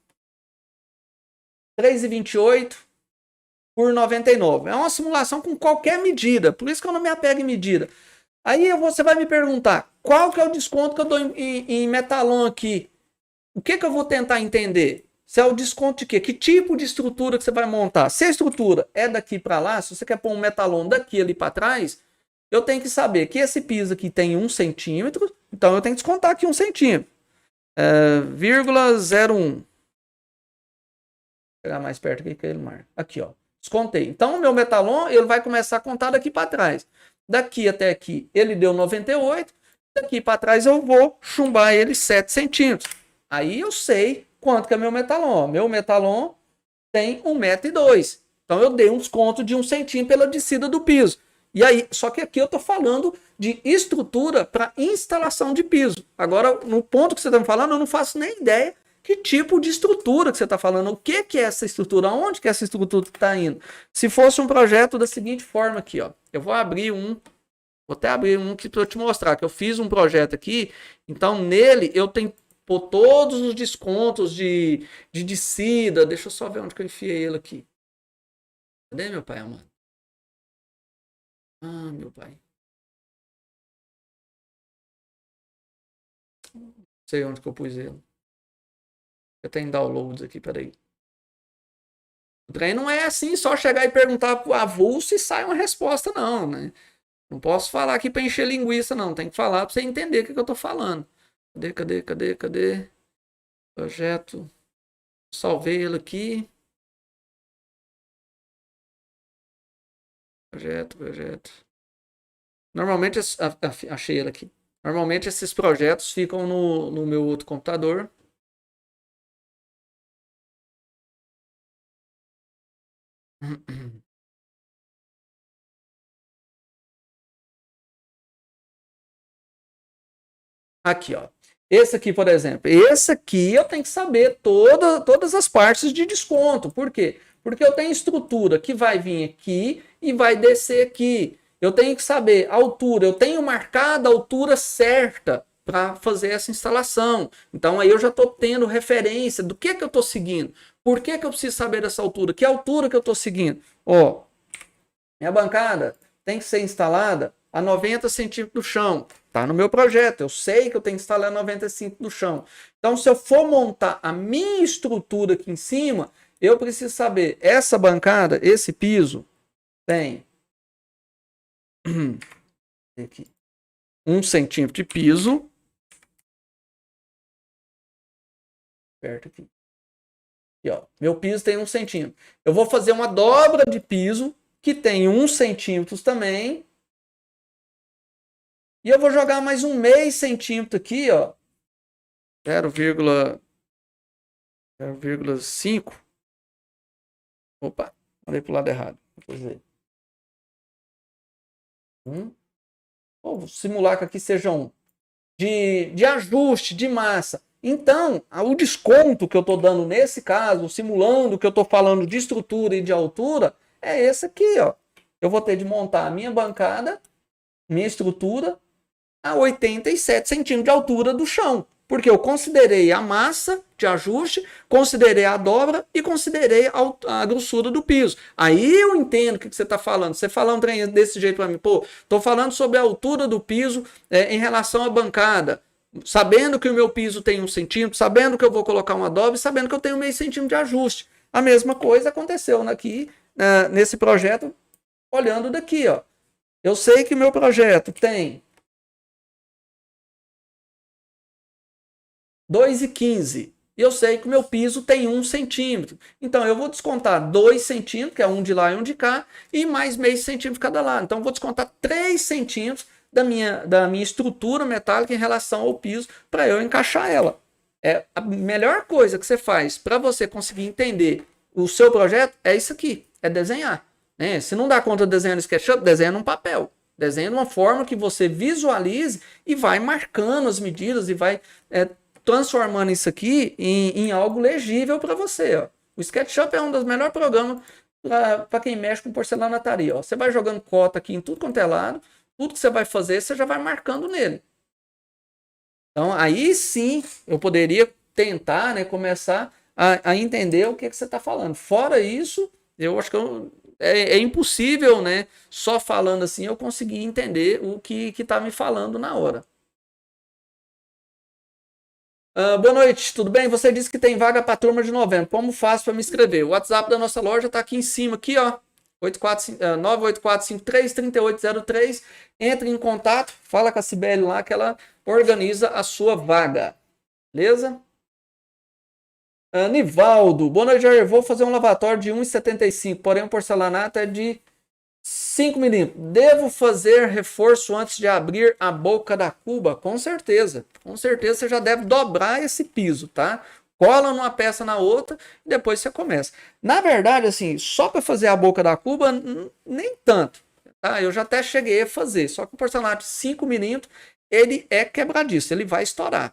3,28 por 99. É uma simulação com qualquer medida, por isso que eu não me apego em medida. Aí você vai me perguntar, qual que é o desconto que eu dou em metalon aqui? O que que eu vou tentar entender? Se é o desconto de quê? Que tipo de estrutura que você vai montar? Se a estrutura é daqui para lá, se você quer pôr um metalon daqui ali para trás, eu tenho que saber que esse piso aqui tem 1 centímetro, então eu tenho que descontar aqui 1 centímetro. 0,01. Vou pegar mais perto aqui que ele marca. Aqui, ó. Descontei. Então, o meu metalon, ele vai começar a contar daqui para trás. Daqui até aqui, ele deu 98. Daqui para trás, eu vou chumbar ele 7 centímetros. Aí eu sei quanto que é meu metalon. Meu metalon tem 1,02 m. Então, eu dei um desconto de 1 centímetro pela descida do piso. E aí, só que aqui eu estou falando de estrutura para instalação de piso. Agora, no ponto que você está me falando, eu não faço nem ideia que tipo de estrutura que você está falando. O que é essa estrutura? Onde que essa estrutura está indo? Se fosse um projeto da seguinte forma aqui, ó. Eu vou abrir vou até abrir um aqui para eu te mostrar que eu fiz um projeto aqui. Então, nele, eu tenho por todos os descontos de descida. Deixa eu só ver onde que eu enfiei ele aqui. Cadê meu pai, mano? Ah, meu pai. Não sei onde que eu pus ele. Eu tenho downloads aqui, peraí. O trem não é assim, só chegar e perguntar pro avulso e sai uma resposta, não, né? Não posso falar aqui para encher linguiça, não. Tem que falar para você entender o que eu tô falando. Cadê? Projeto. Salvei ele aqui. Projeto. Normalmente, achei ele aqui. Normalmente esses projetos ficam no meu outro computador. Aqui, ó. Esse aqui, por exemplo. Esse aqui eu tenho que saber todas as partes de desconto. Por quê? Porque eu tenho estrutura que vai vir aqui e vai descer aqui. Eu tenho que saber a altura. Eu tenho marcado a altura certa para fazer essa instalação. Então aí eu já estou tendo referência do que eu estou seguindo. Por que eu preciso saber dessa altura? Que altura que eu estou seguindo? Ó, minha bancada tem que ser instalada a 90 centímetros do chão. Está no meu projeto. Eu sei que eu tenho que instalar 95 do chão. Então, se eu for montar a minha estrutura aqui em cima, eu preciso saber, essa bancada, esse piso, tem aqui, 1 centímetro de piso. Perto aqui. Aqui, ó. Meu piso tem 1 centímetro. Eu vou fazer uma dobra de piso, que tem 1 centímetro também. E eu vou jogar mais um meio centímetro aqui, ó. 0,5. Opa, mandei pro lado errado. Vou simular que aqui seja um de ajuste de massa. Então, o desconto que eu estou dando nesse caso, simulando que eu estou falando de estrutura e de altura, é esse aqui, ó. Eu vou ter de montar a minha bancada, minha estrutura, a 87 centímetros de altura do chão. Porque eu considerei a massa de ajuste, considerei a dobra e considerei a grossura do piso. Aí eu entendo o que você está falando. Você falar um trem desse jeito para mim, pô, estou falando sobre a altura do piso em relação à bancada, sabendo que o meu piso tem 1 centímetro, sabendo que eu vou colocar uma dobra e sabendo que eu tenho meio centímetro de ajuste. A mesma coisa aconteceu aqui, nesse projeto, olhando daqui, ó. Eu sei que meu projeto tem 2,15. E eu sei que o meu piso tem 1 centímetro. Então eu vou descontar 2 centímetros, que é um de lá e um de cá, e mais meio centímetro cada lado. Então eu vou descontar 3 centímetros da minha estrutura metálica em relação ao piso para eu encaixar ela. É a melhor coisa que você faz para você conseguir entender o seu projeto é isso aqui, é desenhar. Né? Se não dá conta de desenhar no SketchUp, desenha num papel. Desenha de uma forma que você visualize e vai marcando as medidas e vai transformando isso aqui em algo legível para você. Ó. O SketchUp é um dos melhores programas para quem mexe com porcelanataria. Ó. Você vai jogando cota aqui em tudo quanto é lado, tudo que você vai fazer, você já vai marcando nele. Então, aí sim, eu poderia tentar, né, começar a entender o que você está falando. Fora isso, eu acho que é impossível, né, só falando assim, eu conseguir entender o que está me falando na hora. Boa noite, tudo bem? Você disse que tem vaga para a turma de novembro. Como faço para me inscrever? O WhatsApp da nossa loja está aqui em cima, aqui, ó. 984533803. Entre em contato, fala com a Cibele lá que ela organiza a sua vaga. Beleza? Nivaldo, boa noite, Jair. Vou fazer um lavatório de 1,75, porém o porcelanato é de 5 milímetros. Devo fazer reforço antes de abrir a boca da cuba? Com certeza. Com certeza você já deve dobrar esse piso, tá? Cola numa peça na outra e depois você começa. Na verdade, assim, só para fazer a boca da cuba, nem tanto. Tá? Eu já até cheguei a fazer. Só que o porcelanato de 5 milímetros, ele é quebradiço, ele vai estourar.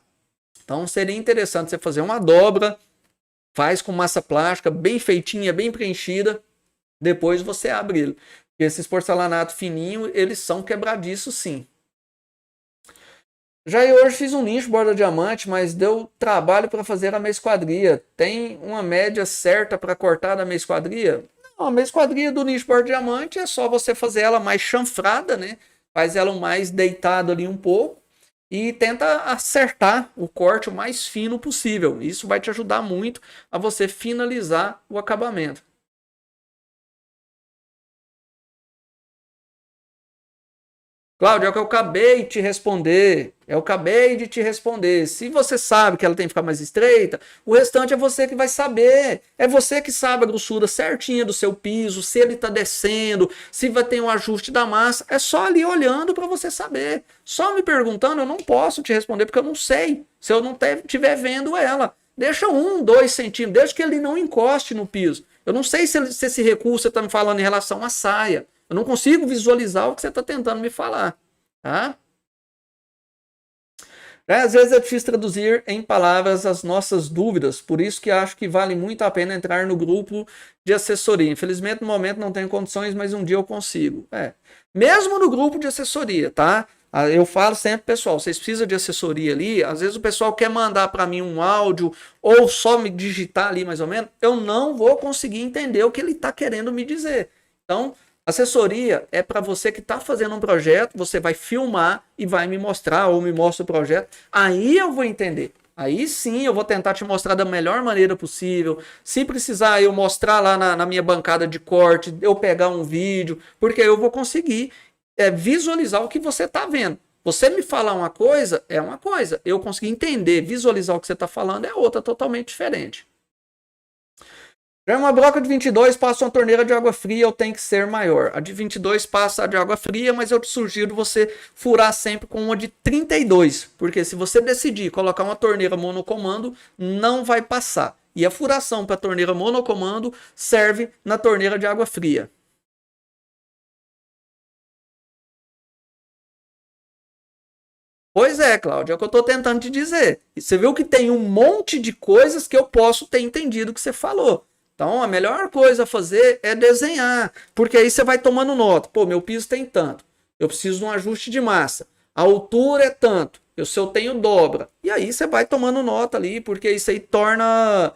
Então seria interessante você fazer uma dobra, faz com massa plástica, bem feitinha, bem preenchida. Depois você abre ele. Esses porcelanato fininho, eles são quebradiços sim. Já eu hoje fiz um nicho borda diamante, mas deu trabalho para fazer a meia esquadria. Tem uma média certa para cortar da meia esquadria? Não, a meia esquadria do nicho borda diamante é só você fazer ela mais chanfrada, né? Faz ela mais deitada ali um pouco e tenta acertar o corte o mais fino possível. Isso vai te ajudar muito a você finalizar o acabamento. Cláudio, é o que eu acabei de te responder. Eu acabei de te responder. Se você sabe que ela tem que ficar mais estreita, o restante é você que vai saber. É você que sabe a grossura certinha do seu piso, se ele está descendo, se vai ter um ajuste da massa. É só ali olhando para você saber. Só me perguntando, eu não posso te responder porque eu não sei. Se eu não estiver vendo ela. Deixa 1, 2 centímetros, deixa que ele não encoste no piso. Eu não sei se esse recurso você está me falando em relação à saia. Eu não consigo visualizar o que você está tentando me falar. Tá? Às vezes é difícil traduzir em palavras as nossas dúvidas, por isso que acho que vale muito a pena entrar no grupo de assessoria. Infelizmente, no momento não tenho condições, mas um dia eu consigo. Mesmo no grupo de assessoria, tá? Eu falo sempre, pessoal, vocês precisam de assessoria ali, às vezes o pessoal quer mandar para mim um áudio ou só me digitar ali mais ou menos, eu não vou conseguir entender o que ele está querendo me dizer. Então, assessoria é para você que está fazendo um projeto, você vai filmar e vai me mostrar ou me mostra o projeto, aí eu vou entender. Aí sim eu vou tentar te mostrar da melhor maneira possível. Se precisar eu mostrar lá na minha bancada de corte, eu pegar um vídeo, porque eu vou conseguir visualizar o que você está vendo. Você me falar uma coisa é uma coisa, eu conseguir entender, visualizar o que você está falando é outra totalmente diferente. Já uma broca de 22 passa uma torneira de água fria, ou tem que ser maior. A de 22 passa de água fria, mas eu te sugiro você furar sempre com uma de 32, porque se você decidir colocar uma torneira monocomando, não vai passar. E a furação para a torneira monocomando serve na torneira de água fria. Pois é, Cláudio, é o que eu estou tentando te dizer. E você viu que tem um monte de coisas que eu posso ter entendido que você falou. Então, a melhor coisa a fazer é desenhar, porque aí você vai tomando nota. Pô, meu piso tem tanto, eu preciso de um ajuste de massa. A altura é tanto, se eu tenho dobra. E aí você vai tomando nota ali, porque isso aí torna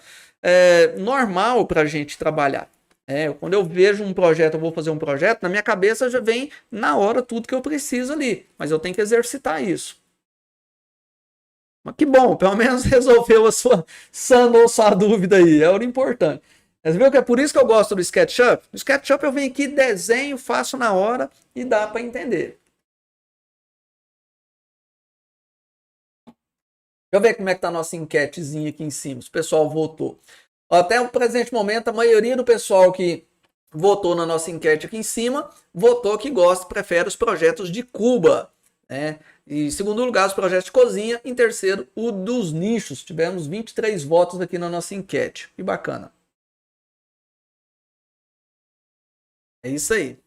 normal para a gente trabalhar. Quando eu vejo um projeto, eu vou fazer um projeto, na minha cabeça já vem na hora tudo que eu preciso ali, mas eu tenho que exercitar isso. Mas que bom, pelo menos resolveu sanou sua dúvida aí, é o importante. Mas viu que é por isso que eu gosto do SketchUp? No SketchUp eu venho aqui, desenho, faço na hora e dá para entender. Deixa eu ver como é que tá a nossa enquetezinha aqui em cima, se o pessoal votou. Até o presente momento, a maioria do pessoal que votou na nossa enquete aqui em cima, votou que gosta, prefere os projetos de Cuba, né? E em segundo lugar, os projetos de cozinha. Em terceiro, o dos nichos. Tivemos 23 votos aqui na nossa enquete. Que bacana. É isso aí.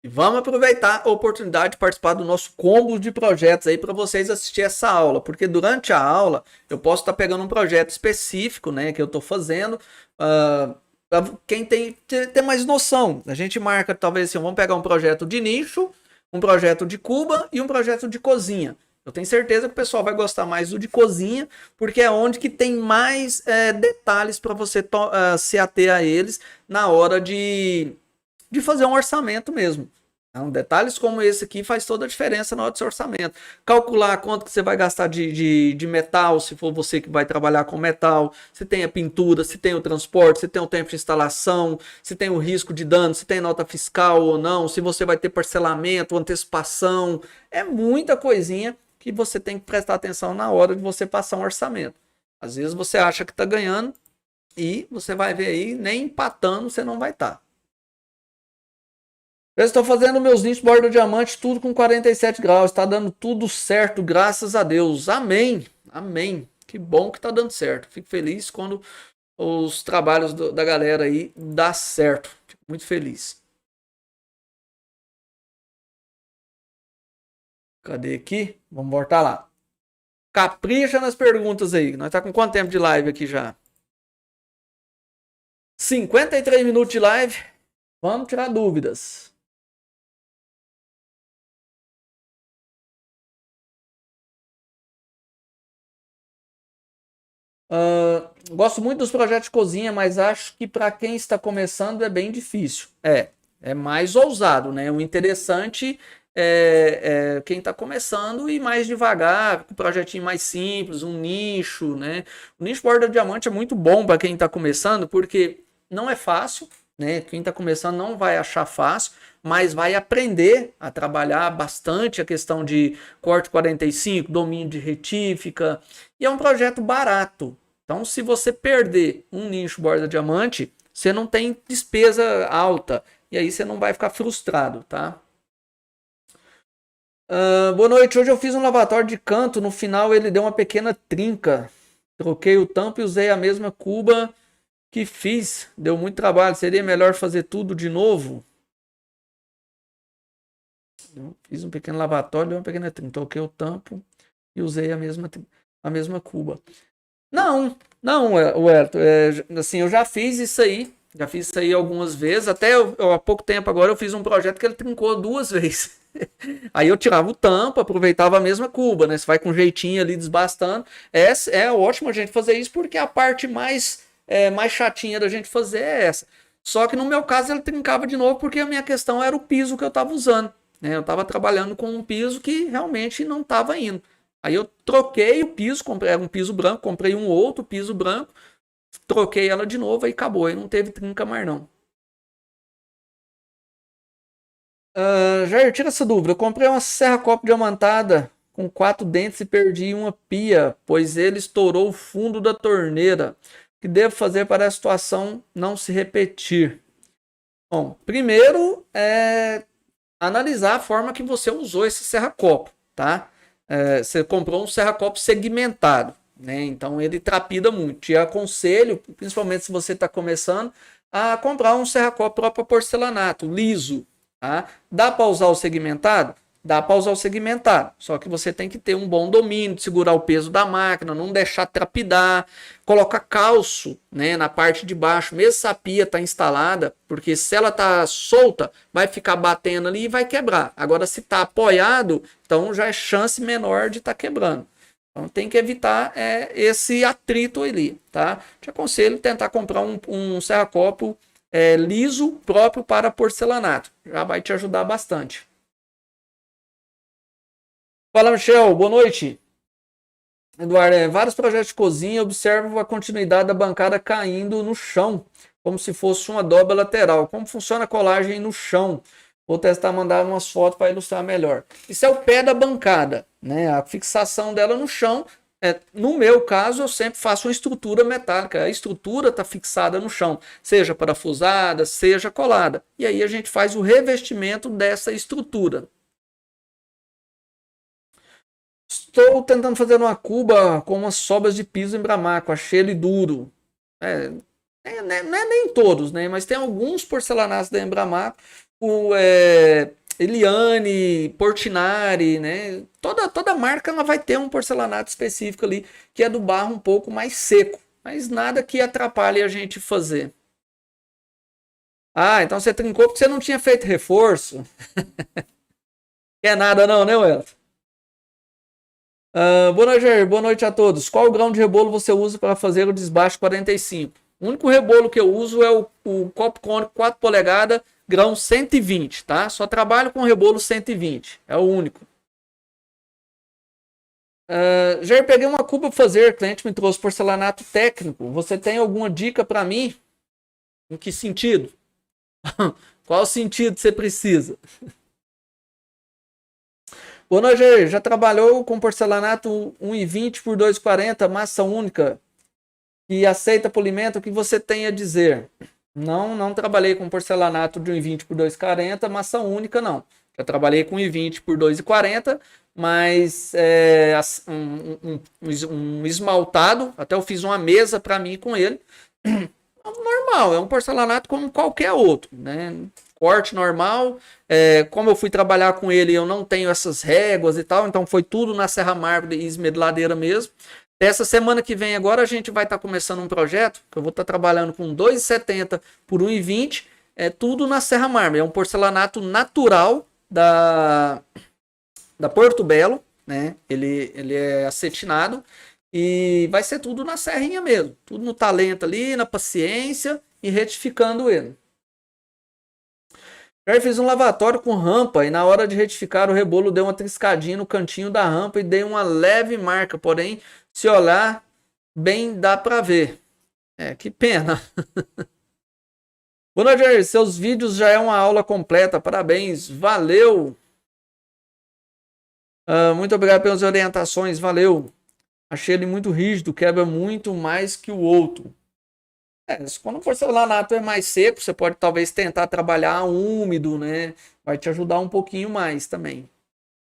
E vamos aproveitar a oportunidade de participar do nosso combo de projetos aí para vocês assistir essa aula, porque durante a aula eu posso estar pegando um projeto específico, né, que eu estou fazendo, para quem tem mais noção. A gente marca, talvez assim, vamos pegar um projeto de nicho, um projeto de Cuba e um projeto de cozinha. Eu tenho certeza que o pessoal vai gostar mais do de cozinha, porque é onde que tem mais detalhes para você se ater a eles na hora de fazer um orçamento mesmo. Então, detalhes como esse aqui faz toda a diferença na hora do seu orçamento. Calcular quanto que você vai gastar de metal, se for você que vai trabalhar com metal, se tem a pintura, se tem o transporte, se tem o tempo de instalação, se tem o risco de dano, se tem nota fiscal ou não, se você vai ter parcelamento, antecipação. É muita coisinha que você tem que prestar atenção na hora de você passar um orçamento. Às vezes você acha que está ganhando e você vai ver aí, nem empatando você não vai estar. Eu estou fazendo meus nichos borda diamante, tudo com 47 graus. Está dando tudo certo, graças a Deus. Amém. Amém. Que bom que está dando certo. Fico feliz quando os trabalhos da galera aí dá certo. Fico muito feliz. Cadê aqui? Vamos voltar lá. Capricha nas perguntas aí. Nós tá com quanto tempo de live aqui já? 53 minutos de live. Vamos tirar dúvidas. Gosto muito dos projetos de cozinha, mas acho que para quem está começando é bem difícil. É mais ousado, né? O interessante é quem está começando e mais devagar, com um projetinho mais simples, um nicho, né? O nicho borda diamante é muito bom para quem está começando, porque não é fácil, né? Quem está começando não vai achar fácil, mas vai aprender a trabalhar bastante a questão de corte 45, domínio de retífica, e é um projeto barato. Então, se você perder um nicho borda diamante, você não tem despesa alta, e aí você não vai ficar frustrado, tá? Boa noite, hoje eu fiz um lavatório de canto, no final ele deu uma pequena trinca. Troquei o tampo e usei a mesma cuba que fiz, deu muito trabalho. Seria melhor fazer tudo de novo? Eu fiz um pequeno lavatório, deu uma pequena trinca. Troquei o tampo e usei a mesma cuba. Não, Wellington, assim, eu já fiz isso aí. Já fiz isso aí algumas vezes. Até há pouco tempo agora eu fiz um projeto que ele trincou 2 vezes. Aí eu tirava o tampo, aproveitava a mesma cuba, né? Você vai com jeitinho ali desbastando. É ótimo a gente fazer isso porque a parte mais chatinha da gente fazer é essa. Só que no meu caso ele trincava de novo porque a minha questão era o piso que eu estava usando, né? Eu estava trabalhando com um piso que realmente não estava indo. Aí eu troquei o piso, comprei um piso branco, comprei um outro piso branco, troquei ela de novo e acabou. Aí não teve trinca mais não. Jair, tira essa dúvida. Eu comprei uma serra copo diamantada com 4 dentes e perdi uma pia, pois ele estourou o fundo da torneira. que devo fazer para a situação não se repetir? Bom, primeiro é analisar a forma que você usou esse serra-copo, tá? Você comprou um serra-copo segmentado, né? Então ele trapida muito. Te aconselho, principalmente se você está começando, a comprar um serra-copo próprio porcelanato, liso, tá? Dá para usar o segmentado? Dá para usar o segmentado, só que você tem que ter um bom domínio, de segurar o peso da máquina, não deixar trapidar, coloca calço, né, na parte de baixo, mesmo se a pia está instalada, porque se ela está solta, vai ficar batendo ali e vai quebrar. Agora, se está apoiado, então já é chance menor de estar quebrando. Então tem que evitar esse atrito ali, tá? Te aconselho tentar comprar um serra-copo liso próprio para porcelanato, já vai te ajudar bastante. Fala, Michel, boa noite. Eduardo, vários projetos de cozinha, observo a continuidade da bancada caindo no chão, como se fosse uma dobra lateral. Como funciona a colagem no chão? Vou testar mandar umas fotos para ilustrar melhor. Isso é o pé da bancada, né? A fixação dela no chão. No meu caso, eu sempre faço uma estrutura metálica. A estrutura está fixada no chão, seja parafusada, seja colada. E aí a gente faz o revestimento dessa estrutura. Estou tentando fazer uma cuba com umas sobras de piso em Bramaco. Achei ele duro. Não é nem todos, né? Mas tem alguns porcelanatos da Embramaco. Eliane, Portinari, né? Toda marca ela vai ter um porcelanato específico ali, que é do barro um pouco mais seco. Mas nada que atrapalhe a gente fazer. Ah, então você trincou porque você não tinha feito reforço. Quer nada não, né, Welton? Boa noite, Jair. Boa noite a todos. Qual grão de rebolo você usa para fazer o desbaste 45? O único rebolo que eu uso é o copo cônico 4 polegadas, grão 120, tá? Só trabalho com rebolo 120, é o único. Jair, peguei uma cuba para fazer, o cliente me trouxe porcelanato técnico. Você tem alguma dica para mim? Em que sentido? Qual sentido você precisa? Boa noite, Jair. Já trabalhou com porcelanato 1,20 por 2,40, massa única, e aceita polimento? O que você tem a dizer? Não trabalhei com porcelanato de 1,20 por 2,40, massa única não. Já trabalhei com 1,20 por 2,40, mas um esmaltado, até eu fiz uma mesa para mim com ele. Normal, é um porcelanato como qualquer outro, né? Corte normal. Como eu fui trabalhar com ele, eu não tenho essas réguas e tal, então foi tudo na serra mármore e esmedladeira mesmo. Essa semana que vem agora a gente vai estar começando um projeto que eu vou estar trabalhando com 2,70 por 1,20, tudo na serra mármore. É um porcelanato natural da Porto Belo, né? Ele é acetinado e vai ser tudo na serrinha mesmo, tudo no talento ali, na paciência e retificando ele. Eu fiz um lavatório com rampa e na hora de retificar o rebolo deu uma triscadinha no cantinho da rampa e dei uma leve marca, porém, se olhar bem dá para ver. Que pena. Boa noite, Jair. Seus vídeos já é uma aula completa, parabéns, valeu. Muito obrigado pelas orientações, valeu. Achei ele muito rígido, quebra muito mais que o outro. Quando o porcelanato é mais seco, você pode talvez tentar trabalhar úmido, né? Vai te ajudar um pouquinho mais também.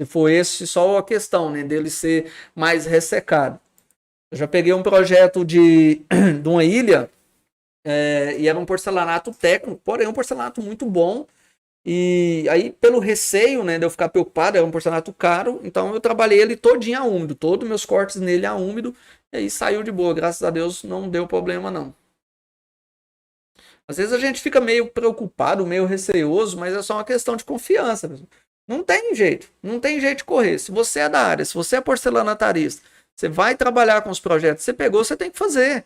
Se for esse só a questão, né? Dele ser mais ressecado. Eu já peguei um projeto de uma ilha e era um porcelanato técnico, porém um porcelanato muito bom. E aí, pelo receio, né, de eu ficar preocupado, era um porcelanato caro, então eu trabalhei ele todinho a úmido, todos meus cortes nele a úmido, e aí saiu de boa, graças a Deus não deu problema não. Às vezes a gente fica meio preocupado, meio receoso, mas é só uma questão de confiança. Não tem jeito, não tem jeito de correr. Se você é da área, se você é porcelanatarista, você vai trabalhar com os projetos, você pegou, você tem que fazer.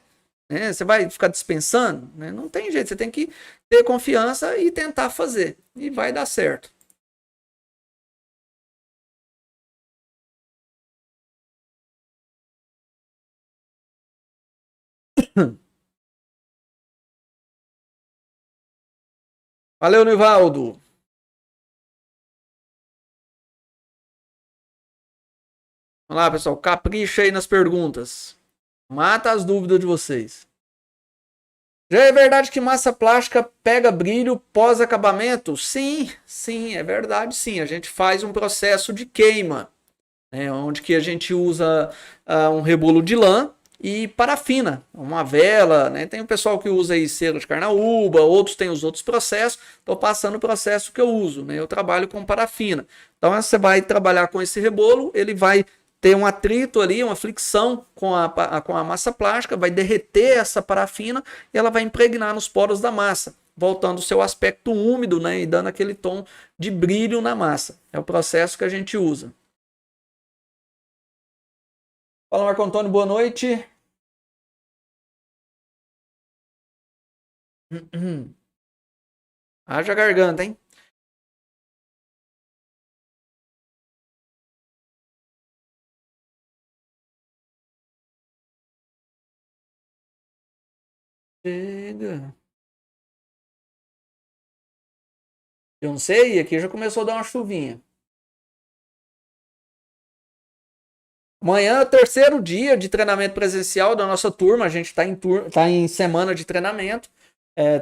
Né? Você vai ficar dispensando? Né? Não tem jeito, você tem que ter confiança e tentar fazer. E vai dar certo. Valeu, Nivaldo. Vamos lá, pessoal. Capricha aí nas perguntas. Mata as dúvidas de vocês. Já é verdade que massa plástica pega brilho pós-acabamento? Sim, sim, é verdade, sim. A gente faz um processo de queima, né, onde que a gente usa um rebolo de lã e parafina, uma vela, né? Tem o pessoal que usa aí cera de carnaúba, outros têm os outros processos. Estou passando o processo que eu uso, né? Eu trabalho com parafina. Então você vai trabalhar com esse rebolo, ele vai ter um atrito ali, uma fricção com a massa plástica, vai derreter essa parafina e ela vai impregnar nos poros da massa, voltando o seu aspecto úmido, né? E dando aquele tom de brilho na massa. É o processo que a gente usa. Fala, Marco Antônio, boa noite. Haja garganta, hein? Chega. Eu não sei, aqui já começou a dar uma chuvinha. Amanhã é o terceiro dia de treinamento presencial da nossa turma. A gente tá em semana de treinamento.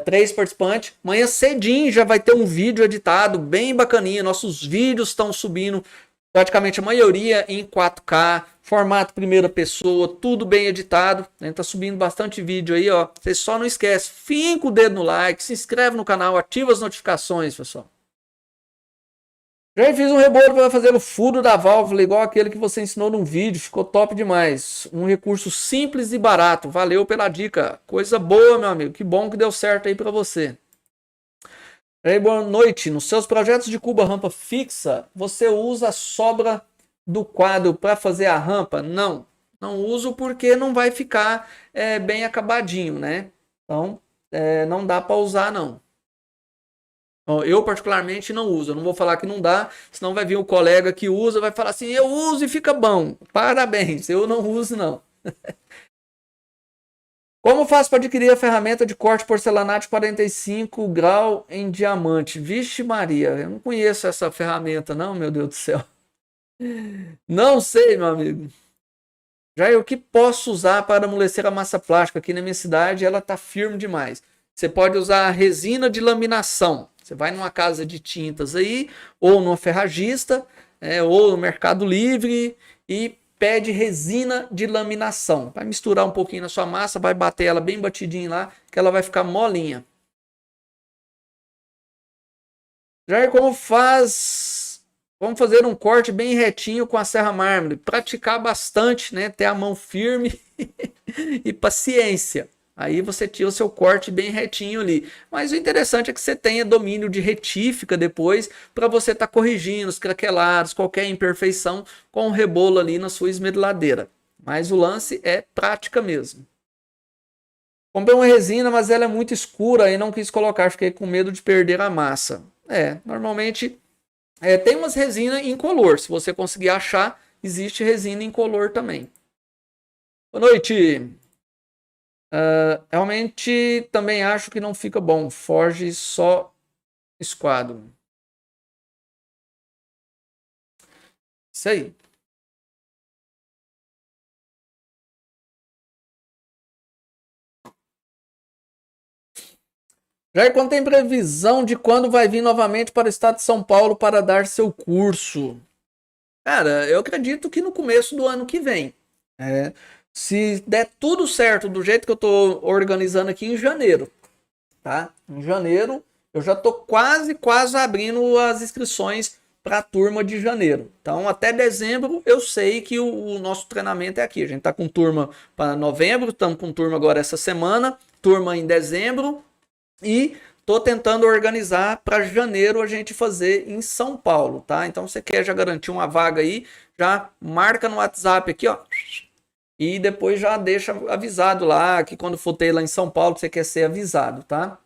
3 participantes. Amanhã cedinho já vai ter um vídeo editado bem bacaninha. Nossos vídeos estão subindo praticamente a maioria em 4K, formato primeira pessoa, tudo bem editado. A gente tá subindo bastante vídeo aí, ó. Vocês só não esquecem, finca o dedo no like, se inscreve no canal, ativa as notificações, pessoal. Já fiz um rebolo para fazer o furo da válvula, igual aquele que você ensinou num vídeo. Ficou top demais. Um recurso simples e barato. Valeu pela dica. Coisa boa, meu amigo. Que bom que deu certo aí para você. E aí, boa noite. Nos seus projetos de cuba rampa fixa, você usa a sobra do quadro para fazer a rampa? Não. Não uso porque não vai ficar bem acabadinho, né? Então, não dá para usar, não. Eu particularmente não uso, eu não vou falar que não dá, senão vai vir o colega que usa, vai falar assim, eu uso e fica bom. Parabéns, eu não uso não. Como faço para adquirir a ferramenta de corte porcelanato 45 grau em diamante? Vixe Maria, eu não conheço essa ferramenta não, meu Deus do céu. Não sei, meu amigo. Já eu que posso usar para amolecer a massa plástica aqui na minha cidade, ela tá firme demais. Você pode usar a resina de laminação. Você vai numa casa de tintas aí, ou numa ferragista, ou no Mercado Livre e pede resina de laminação. Vai misturar um pouquinho na sua massa, vai bater ela bem batidinha lá, que ela vai ficar molinha. Já como faz? Vamos fazer um corte bem retinho com a serra mármore. Praticar bastante, né? Ter a mão firme e paciência. Aí você tira o seu corte bem retinho ali. Mas o interessante é que você tenha domínio de retífica depois para você estar corrigindo os craquelados, qualquer imperfeição com o rebolo ali na sua esmeriladeira. Mas o lance é prática mesmo. Comprei uma resina, mas ela é muito escura e não quis colocar, fiquei com medo de perder a massa. Normalmente tem umas resinas incolor. Se você conseguir achar, existe resina incolor também. Boa noite. Realmente também acho que não fica bom. Forge só esquadro. Isso aí. Jair, quando tem previsão de quando vai vir novamente para o estado de São Paulo para dar seu curso? Cara, eu acredito que no começo do ano que vem. Se der tudo certo do jeito que eu estou organizando aqui em janeiro, tá? Em janeiro eu já estou quase abrindo as inscrições para a turma de janeiro. Então até dezembro eu sei que o nosso treinamento é aqui. A gente está com turma para novembro, estamos com turma agora essa semana, turma em dezembro e tô tentando organizar para janeiro a gente fazer em São Paulo, tá? Então você quer já garantir uma vaga aí, já marca no WhatsApp aqui, ó. E depois já deixa avisado lá que quando for ter lá em São Paulo você quer ser avisado, tá?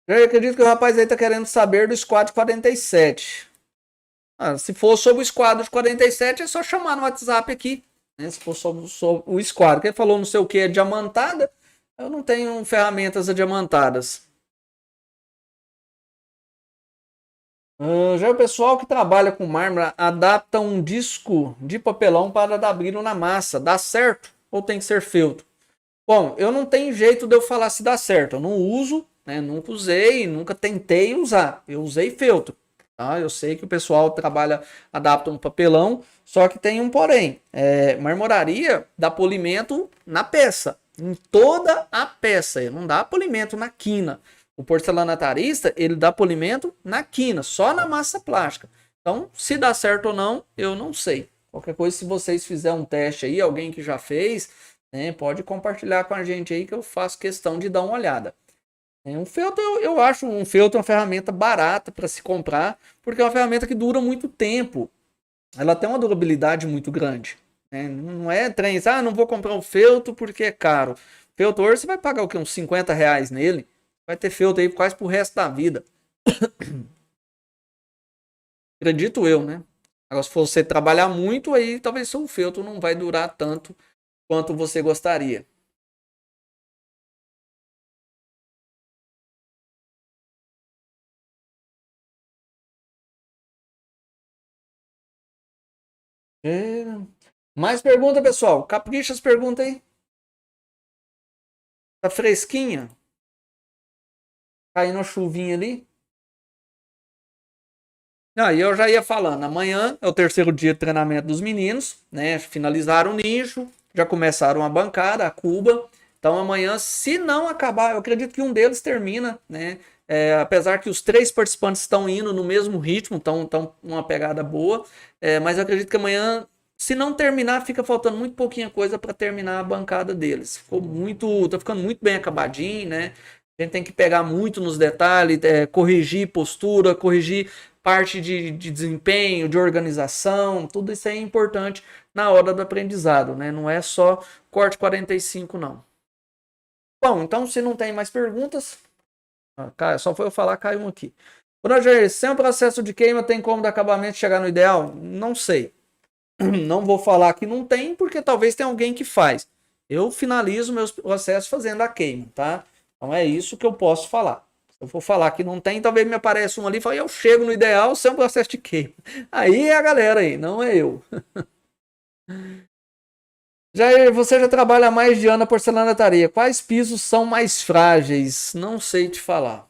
Eu acredito que o rapaz aí tá querendo saber do Squad 47. Se for sobre o Squad 47 é só chamar no WhatsApp aqui, né? Se for sobre o Squad, que ele falou não sei o que é diamantada, eu não tenho ferramentas adiamantadas. Já o pessoal que trabalha com mármore adapta um disco de papelão para dar brilho na massa. Dá certo ou tem que ser feltro? Bom, eu não tenho jeito de eu falar se dá certo. Eu não uso, né? Nunca usei, nunca tentei usar. Eu usei feltro. Tá? Eu sei que o pessoal trabalha, adapta um papelão, só que tem um porém. Marmoraria dá polimento na peça, em toda a peça. Ele não dá polimento na quina. O porcelanatarista, ele dá polimento na quina, só na massa plástica. Então, se dá certo ou não, eu não sei. Qualquer coisa, se vocês fizerem um teste aí, alguém que já fez, né, pode compartilhar com a gente aí que eu faço questão de dar uma olhada. Um feltro, eu acho um feltro uma ferramenta barata para se comprar, porque é uma ferramenta que dura muito tempo. Ela tem uma durabilidade muito grande. Né? Não é trem, não vou comprar um feltro porque é caro. Feltro hoje você vai pagar o quê? Uns R$ 50 nele. Vai ter feltro aí quase pro resto da vida. Acredito eu, né? Agora, se for você trabalhar muito, aí talvez seu feltro não vai durar tanto quanto você gostaria. É... Mais pergunta, pessoal? Capricha as perguntas aí. Tá fresquinha? Caindo uma chuvinha ali? E eu já ia falando, amanhã é o terceiro dia de treinamento dos meninos, né? Finalizaram o nicho, já começaram a bancada, a Cuba. Então amanhã, se não acabar, eu acredito que um deles termina, né? Apesar que os três participantes estão indo no mesmo ritmo, estão uma pegada boa, mas eu acredito que amanhã, se não terminar, fica faltando muito pouquinha coisa para terminar a bancada deles. Tá ficando muito bem acabadinho, né? A gente tem que pegar muito nos detalhes, corrigir postura, corrigir parte de desempenho, de organização, tudo isso é importante na hora do aprendizado, né? Não é só corte 45, não. Bom, então se não tem mais perguntas, só foi eu falar, caiu um aqui. Roger, sem o processo de queima, tem como do acabamento chegar no ideal? Não sei. Não vou falar que não tem, porque talvez tenha alguém que faz. Eu finalizo meus processos fazendo a queima, tá? Então é isso que eu posso falar. Se eu for falar que não tem, talvez me apareça um ali e fale, eu chego no ideal sem um processo de queima. Aí é a galera aí, não é eu. Você já trabalha há mais de ano na porcelanataria. Quais pisos são mais frágeis? Não sei te falar.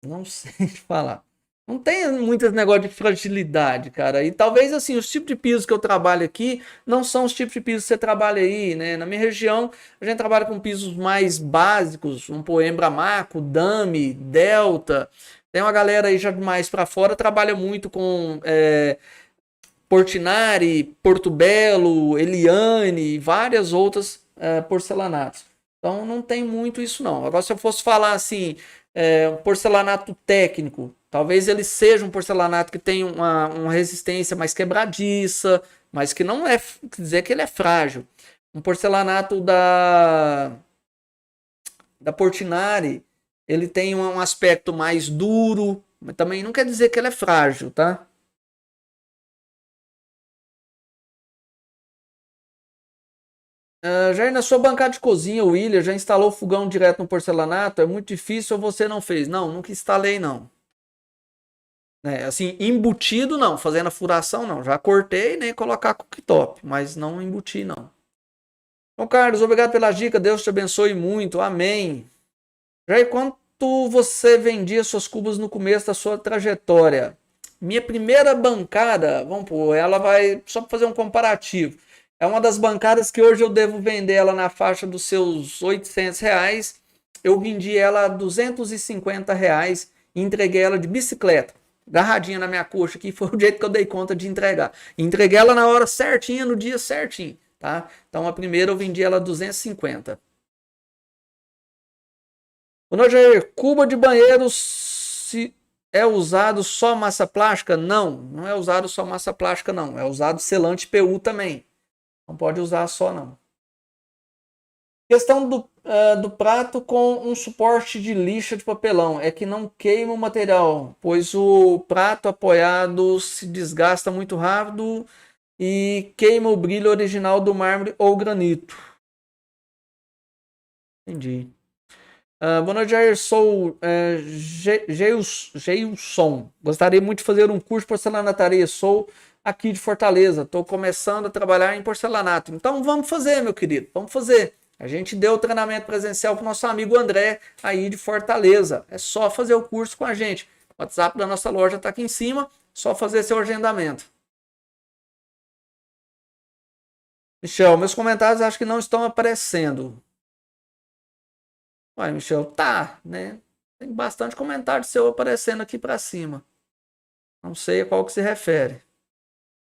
Não sei te falar. Não tem muito negócio de fragilidade, cara. E talvez assim, os tipos de pisos que eu trabalho aqui não são os tipos de pisos que você trabalha aí, né? Na minha região, a gente trabalha com pisos mais básicos, um Poembra Maco, Dami, Delta. Tem uma galera aí já mais para fora, trabalha muito com Portinari, Portobello, Eliane e várias outras porcelanatos. Então não tem muito isso não. Agora se eu fosse falar assim, um porcelanato técnico, talvez ele seja um porcelanato que tem uma resistência mais quebradiça, mas que não é dizer que ele é frágil. Um porcelanato da Portinari, ele tem um aspecto mais duro, mas também não quer dizer que ele é frágil, tá? Já na sua bancada de cozinha, o William já instalou fogão direto no porcelanato? É muito difícil ou você não fez? Não, nunca instalei não. Assim, embutido não, fazendo a furação não. Já cortei, nem colocar cooktop, mas não embuti não. Bom, Carlos, obrigado pela dica, Deus te abençoe muito, amém. Jair, quanto você vendia suas cubas no começo da sua trajetória? Minha primeira bancada, vamos pôr, ela vai, só para fazer um comparativo, é uma das bancadas que hoje eu devo vender ela na faixa dos seus R$ 800. Eu vendi ela a R$ 250 e entreguei ela de bicicleta. Agarradinha na minha coxa aqui, foi o jeito que eu dei conta de entregar. Entreguei ela na hora certinha, no dia certinho, tá? Então a primeira eu vendi ela a 250. O Jair, cuba de banheiro se é usado só massa plástica? Não, não é usado só massa plástica não. É usado selante PU também. Não pode usar só não. Questão do prato com um suporte de lixa de papelão. É que não queima o material, pois o prato apoiado se desgasta muito rápido e queima o brilho original do mármore ou granito. Entendi. Boa noite, Jair. Sou Geilson. Gostaria muito de fazer um curso de porcelanataria. Sou aqui de Fortaleza. Estou começando a trabalhar em porcelanato. Então vamos fazer, meu querido. Vamos fazer. A gente deu o treinamento presencial para o nosso amigo André, aí de Fortaleza. É só fazer o curso com a gente. O WhatsApp da nossa loja está aqui em cima, só fazer seu agendamento. Michel, meus comentários acho que não estão aparecendo. Ué, Michel, tá, né? Tem bastante comentário seu aparecendo aqui para cima. Não sei a qual que se refere.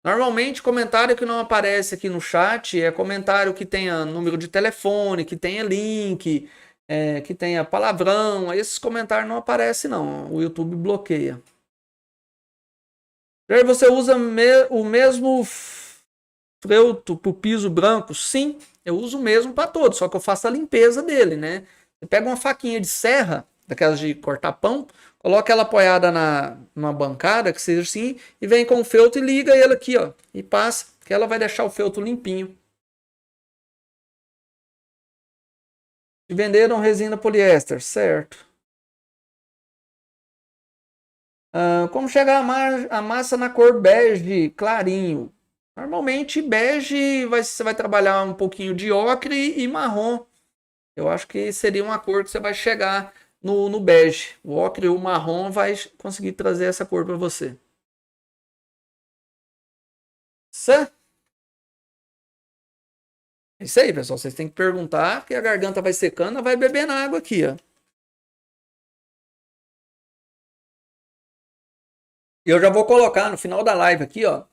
Normalmente, comentário que não aparece aqui no chat é comentário que tenha número de telefone, que tenha link, que tenha palavrão. Esses comentários não aparecem, não. O YouTube bloqueia. E aí você usa o mesmo feltro para o piso branco? Sim, eu uso o mesmo para todos, só que eu faço a limpeza dele, né? Você pega uma faquinha de serra, daquelas de cortar pão, coloca ela apoiada numa bancada, que seja assim, e vem com o feltro e liga ele aqui, ó. E passa, que ela vai deixar o feltro limpinho. E venderam resina poliéster, certo. Como chegar a massa na cor bege clarinho? Normalmente bege você vai trabalhar um pouquinho de ocre e marrom. Eu acho que seria uma cor que você vai chegar no bege. O ocre e o marrom vai conseguir trazer essa cor para você. Certo? É isso aí, pessoal. Vocês têm que perguntar, que a garganta vai secando, vai bebendo água aqui, ó. E eu já vou colocar no final da live aqui, ó.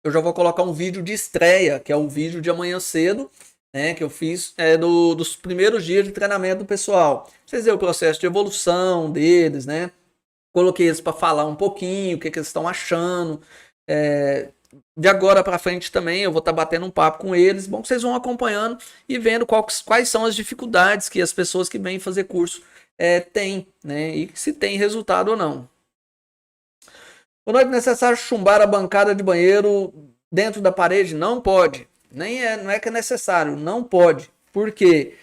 Eu já vou colocar um vídeo de estreia, que é um vídeo de amanhã cedo, né? Que eu fiz dos primeiros dias de treinamento do pessoal. Vocês verem o processo de evolução deles, né? Coloquei eles para falar um pouquinho, o que eles estão achando. De agora para frente também eu vou estar batendo um papo com eles. Bom, que vocês vão acompanhando e vendo quais são as dificuldades que as pessoas que vêm fazer curso têm, né? E se tem resultado ou não. Quando é necessário chumbar a bancada de banheiro dentro da parede? Não pode. Não é que é necessário, não pode. Porque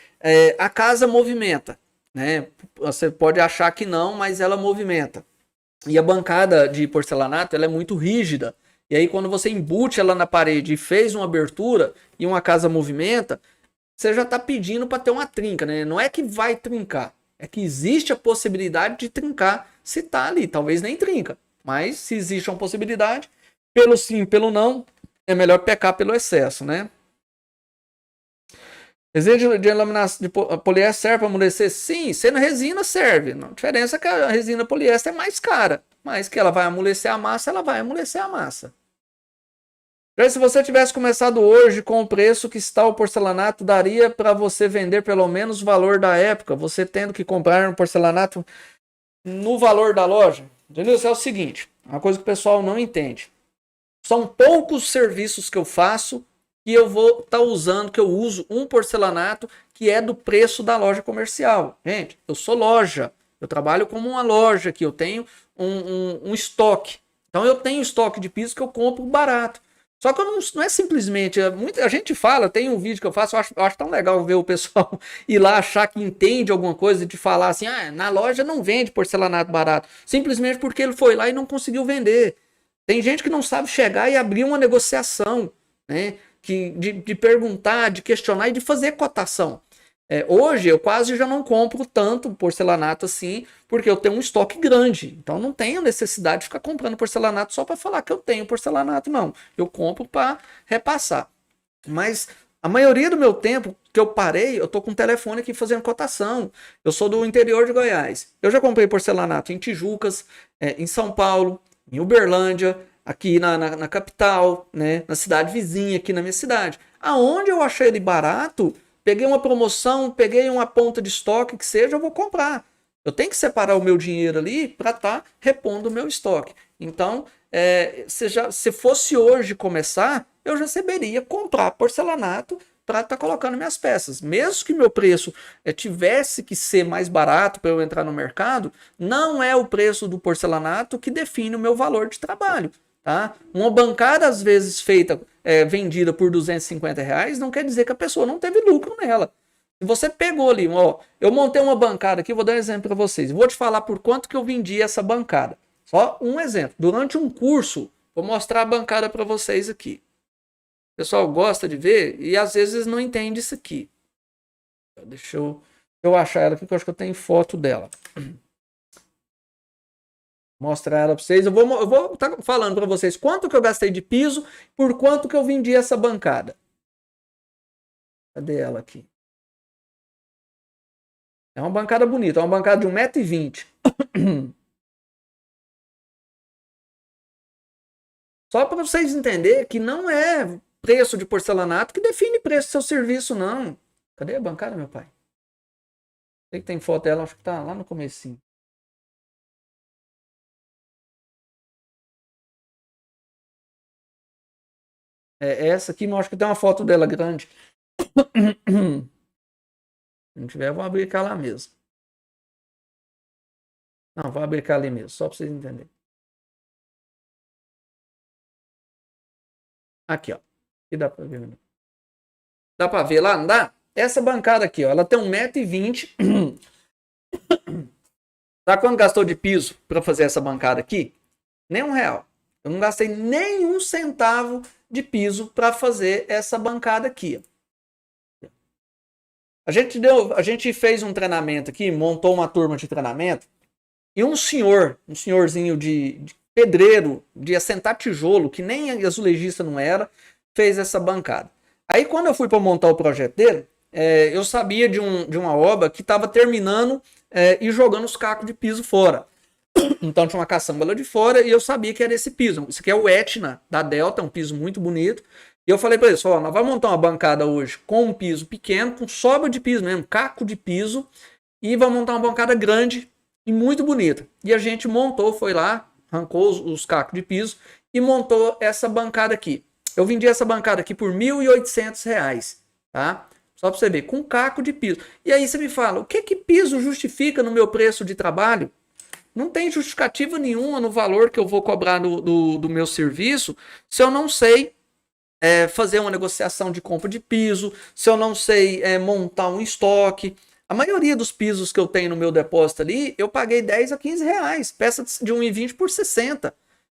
a casa movimenta, né? Você pode achar que não, mas ela movimenta. E a bancada de porcelanato ela é muito rígida. E aí quando você embute ela na parede e fez uma abertura e uma casa movimenta, você já está pedindo para ter uma trinca, né? Não é que vai trincar, é que existe a possibilidade de trincar se tá ali. Talvez nem trinca, mas se existe uma possibilidade, pelo sim, pelo não, é melhor pecar pelo excesso, né? Resina de laminação de poliéster serve para amolecer? Sim, sendo resina serve. A diferença é que a resina poliéster é mais cara, mas que ela vai amolecer a massa, ela vai amolecer a massa. Já se você tivesse começado hoje com o preço que está o porcelanato, daria para você vender pelo menos o valor da época, você tendo que comprar um porcelanato no valor da loja? Entendeu? Isso é o seguinte, uma coisa que o pessoal não entende. São poucos serviços que eu faço e eu vou estar usando, que eu uso um porcelanato que é do preço da loja comercial. Gente, eu sou loja, eu trabalho como uma loja aqui, eu tenho um estoque. Então eu tenho estoque de piso que eu compro barato. Só que não é simplesmente, a gente fala, tem um vídeo que eu faço, eu acho tão legal ver o pessoal ir lá achar que entende alguma coisa e de falar assim, na loja não vende porcelanato barato, simplesmente porque ele foi lá e não conseguiu vender. Tem gente que não sabe chegar e abrir uma negociação, né? De perguntar, de questionar e de fazer cotação. Hoje eu quase já não compro tanto porcelanato assim, porque eu tenho um estoque grande. Então não tenho necessidade de ficar comprando porcelanato só para falar que eu tenho porcelanato, não. Eu compro para repassar. Mas a maioria do meu tempo que eu parei, eu tô com o telefone aqui fazendo cotação. Eu sou do interior de Goiás. Eu já comprei porcelanato em Tijucas, em São Paulo, em Uberlândia, aqui na capital, né, na cidade vizinha, aqui na minha cidade. Aonde eu achei ele barato, peguei uma promoção, peguei uma ponta de estoque que seja, eu vou comprar. Eu tenho que separar o meu dinheiro ali para estar repondo o meu estoque. Então, se fosse hoje começar, eu já saberia comprar porcelanato para estar colocando minhas peças. Mesmo que meu preço tivesse que ser mais barato para eu entrar no mercado, não é o preço do porcelanato que define o meu valor de trabalho. Tá? Uma bancada, às vezes, feita, vendida por R$ 250, não quer dizer que a pessoa não teve lucro nela. Se você pegou ali, ó, eu montei uma bancada aqui, vou dar um exemplo para vocês. Vou te falar por quanto que eu vendi essa bancada. Só um exemplo. Durante um curso, vou mostrar a bancada para vocês aqui. O pessoal gosta de ver e às vezes não entende isso aqui. Deixa eu achar ela aqui, que eu acho que eu tenho foto dela. Mostrar ela para vocês. Eu vou estar falando para vocês quanto que eu gastei de piso, por quanto que eu vendi essa bancada. Cadê ela aqui? É uma bancada bonita, é uma bancada de 1,20 m. Só para vocês entenderem que não é preço de porcelanato que define preço do seu serviço, não. Cadê a bancada, meu pai? Sei que tem foto dela, acho que tá lá no comecinho. É essa aqui, mas acho que tem uma foto dela grande. Se não tiver, eu vou abrir cá lá mesmo. Não, vou abrir cá ali mesmo, só para vocês entenderem. Aqui, ó. Aqui dá para ver. Dá para ver lá, não dá? Essa bancada aqui, ó, ela tem 1,20 m. Sabe quanto gastou de piso para fazer essa bancada aqui? Nem R$1. Eu não gastei nem um centavo de piso para fazer essa bancada aqui. A gente fez um treinamento aqui, montou uma turma de treinamento, e um senhorzinho de pedreiro, de assentar tijolo, que nem azulejista não era, fez essa bancada. Aí quando eu fui para montar o projeto dele, eu sabia de uma obra que estava terminando e jogando os cacos de piso fora. Então tinha uma caçamba lá de fora e eu sabia que era esse piso. Isso aqui é o Etna da Delta, um piso muito bonito. E eu falei para eles, nós vamos montar uma bancada hoje com um piso pequeno, com sobra de piso mesmo, caco de piso, e vamos montar uma bancada grande e muito bonita. E a gente montou, foi lá, arrancou os cacos de piso e montou essa bancada aqui. Eu vendi essa bancada aqui por R$1.800, tá? Só para você ver, com caco de piso. E aí você me fala, o que piso justifica no meu preço de trabalho? Não tem justificativa nenhuma no valor que eu vou cobrar do meu serviço se eu não sei fazer uma negociação de compra de piso, se eu não sei montar um estoque. A maioria dos pisos que eu tenho no meu depósito ali, eu paguei R$10 a R$15. Peça de 1,20 por 60.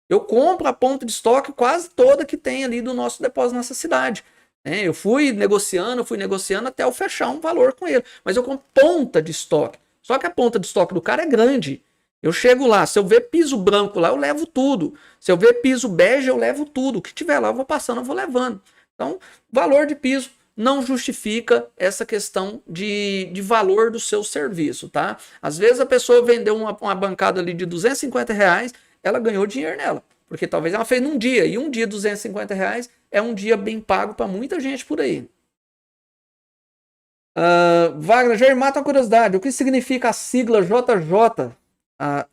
Eu compro a ponta de estoque quase toda que tem ali do nosso depósito nessa cidade. Eu fui negociando até eu fechar um valor com ele. Mas eu compro ponta de estoque. Só que a ponta de estoque do cara é grande. Eu chego lá, se eu ver piso branco lá, eu levo tudo. Se eu ver piso bege, eu levo tudo. O que tiver lá, eu vou passando, eu vou levando. Então, valor de piso não justifica essa questão de valor do seu serviço, tá? Às vezes a pessoa vendeu uma bancada ali de R$250, ela ganhou dinheiro nela. Porque talvez ela fez num dia, e um dia R$250 é um dia bem pago para muita gente por aí. Wagner, Jair, mata uma curiosidade. O que significa a sigla JJ?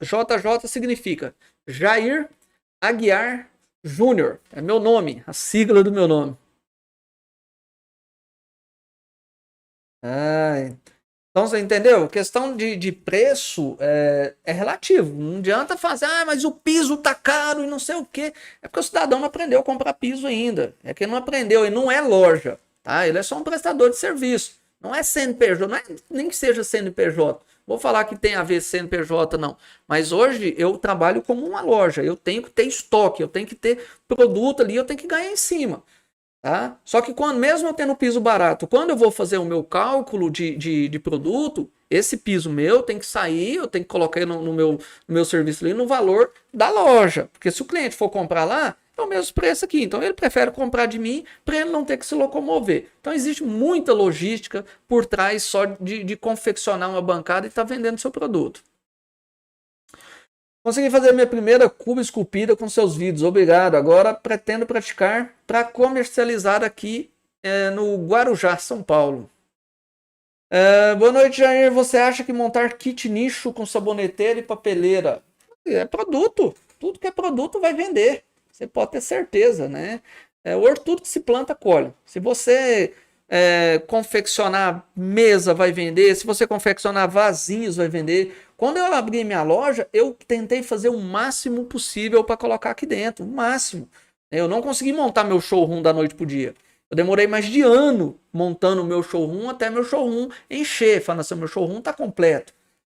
JJ significa Jair Aguiar Júnior. É meu nome, a sigla do meu nome. Então você entendeu? Questão de preço é relativo. Não adianta fazer, mas o piso tá caro e não sei o quê. É porque o cidadão não aprendeu a comprar piso ainda. É que ele não aprendeu, ele não é loja, tá? Ele é só um prestador de serviço. Não é CNPJ, não é nem que seja CNPJ. Vou falar que tem a ver CNPJ, não. Mas hoje eu trabalho como uma loja. Eu tenho que ter estoque, eu tenho que ter produto ali, eu tenho que ganhar em cima. Tá? Só que mesmo eu tendo piso barato, quando eu vou fazer o meu cálculo de produto, esse piso meu tem que sair, eu tenho que colocar ele no meu serviço ali no valor da loja. Porque se o cliente for comprar lá, é o mesmo preço aqui. Então ele prefere comprar de mim para ele não ter que se locomover. Então existe muita logística por trás só de confeccionar uma bancada e estar vendendo seu produto. Consegui fazer minha primeira cuba esculpida com seus vídeos, obrigado. Agora pretendo praticar para comercializar aqui no Guarujá, São Paulo. Boa noite, Jair. Você acha que montar kit nicho com saboneteira e papeleira é produto? Tudo que é produto vai vender. Você pode ter certeza, né? Tudo que se planta, colhe. Se você confeccionar mesa, vai vender. Se você confeccionar vasinhos, vai vender. Quando eu abri minha loja, eu tentei fazer o máximo possível para colocar aqui dentro. O máximo. Eu não consegui montar meu showroom da noite pro dia. Eu demorei mais de ano montando o meu showroom até meu showroom encher. Falando assim, meu showroom tá completo.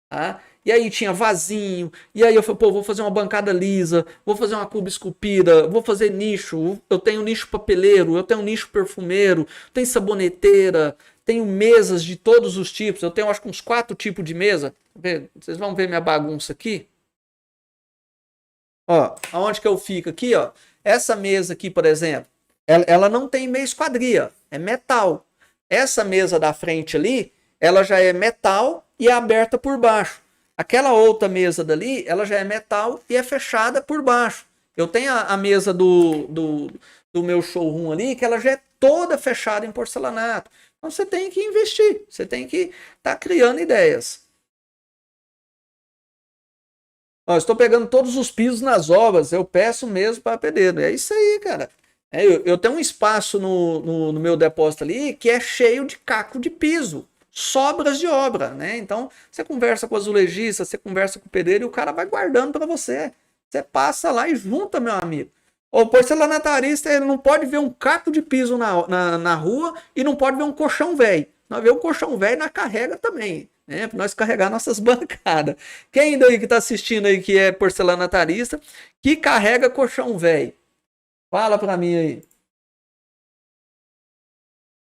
tá? E aí tinha vasinho, e aí eu falei, pô, vou fazer uma bancada lisa, vou fazer uma cuba esculpida, vou fazer nicho, eu tenho nicho papeleiro, eu tenho nicho perfumeiro, tem saboneteira, tenho mesas de todos os tipos, eu tenho acho que uns 4 tipos de mesa. Vocês vão ver minha bagunça aqui. Ó, aonde que eu fico aqui, ó. Essa mesa aqui, por exemplo, ela não tem meia esquadria, é metal. Essa mesa da frente ali, ela já é metal e é aberta por baixo. Aquela outra mesa dali, ela já é metal e é fechada por baixo. Eu tenho a mesa do meu showroom ali, que ela já é toda fechada em porcelanato. Então você tem que investir, você tem que estar criando ideias. Ó, estou pegando todos os pisos nas obras, eu peço mesmo para pedreiro. É isso aí, cara. Eu tenho um espaço no meu depósito ali que é cheio de caco de piso, sobras de obra, né? Então você conversa com o azulejista, você conversa com o pedreiro e o cara vai guardando para você. Você passa lá e junta, meu amigo. O porcelanatarista ele não pode ver um caco de piso na rua e não pode ver um colchão velho. Nós vemos um colchão velho na carrega também, né? Para nós carregar nossas bancadas. Quem ainda aí que está assistindo aí que é porcelanatarista, que carrega colchão velho? Fala para mim aí.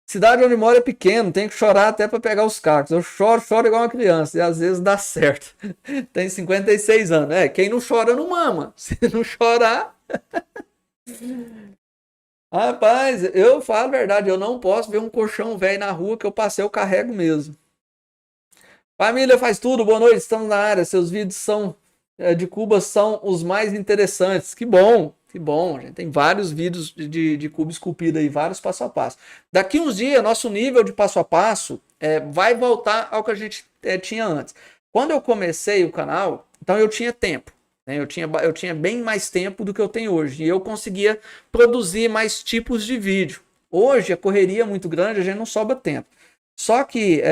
Cidade onde mora é pequeno, tem que chorar até para pegar os cacos. Eu choro igual uma criança e às vezes dá certo. Tem 56 anos. Quem não chora não mama. Se não chorar, rapaz, eu falo a verdade, eu não posso ver um colchão velho na rua que eu passei, eu carrego mesmo. Família faz tudo, boa noite, estamos na área. Seus vídeos são de Cuba são os mais interessantes. Que bom, que bom. A gente tem vários vídeos de Cuba esculpida aí, vários passo a passo. Daqui uns dias, nosso nível de passo a passo vai voltar ao que a gente tinha antes. Quando eu comecei o canal, então eu tinha tempo. Né? Eu tinha bem mais tempo do que eu tenho hoje. E eu conseguia produzir mais tipos de vídeo. Hoje, a correria é muito grande, a gente não sobra tempo. Só que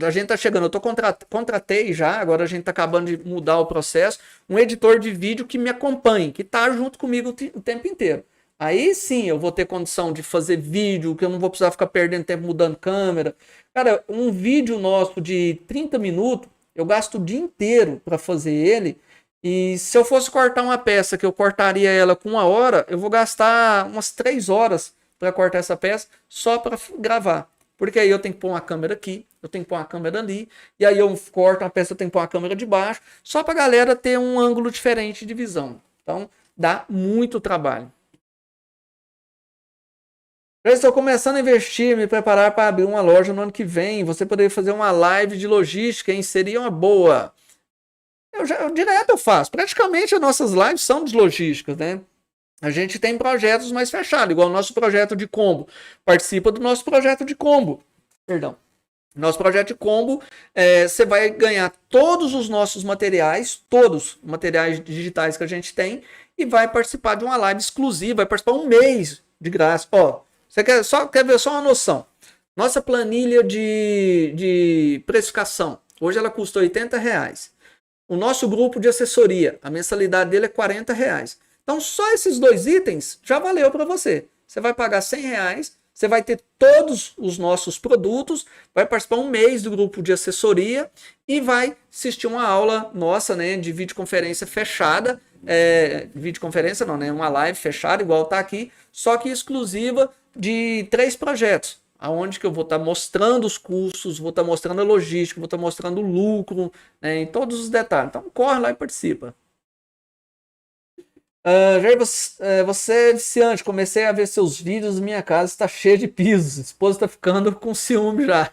a gente tá chegando, eu contratei já, agora a gente tá acabando de mudar o processo, um editor de vídeo que me acompanhe, que tá junto comigo o tempo inteiro. Aí sim eu vou ter condição de fazer vídeo, que eu não vou precisar ficar perdendo tempo mudando câmera. Cara, um vídeo nosso de 30 minutos, eu gasto o dia inteiro para fazer ele, e se eu fosse cortar uma peça, que eu cortaria ela com 1 hora, eu vou gastar umas 3 horas para cortar essa peça, só para gravar. Porque aí eu tenho que pôr uma câmera aqui, eu tenho que pôr uma câmera ali, e aí eu corto uma peça, eu tenho que pôr uma câmera de baixo, só para a galera ter um ângulo diferente de visão. Então, dá muito trabalho. Já estou começando a investir, me preparar para abrir uma loja no ano que vem. Você poderia fazer uma live de logística, hein? Seria uma boa. Direto eu faço. Praticamente as nossas lives são de logística, né? A gente tem projetos mais fechados, igual o nosso projeto de combo. Participa do nosso projeto de combo. Perdão. Nosso projeto de combo, você vai ganhar todos os nossos materiais, todos os materiais digitais que a gente tem, e vai participar de uma live exclusiva, vai participar um mês de graça. Ó, você quer ver só uma noção? Nossa planilha de precificação, hoje ela custa R$80. O nosso grupo de assessoria, a mensalidade dele é R$40. Então só esses 2 itens já valeu para você. Você vai pagar R$100, você vai ter todos os nossos produtos, vai participar um mês do grupo de assessoria e vai assistir uma aula nossa, né, de videoconferência fechada, videoconferência não, né, uma live fechada, igual tá aqui, só que exclusiva de 3 projetos, aonde que eu vou estar mostrando os custos, vou estar mostrando a logística, vou estar mostrando o lucro, né, em todos os detalhes. Então corre lá e participa. Jair, você é viciante. Comecei a ver seus vídeos. Minha casa está cheia de pisos. A esposa está ficando com ciúme já.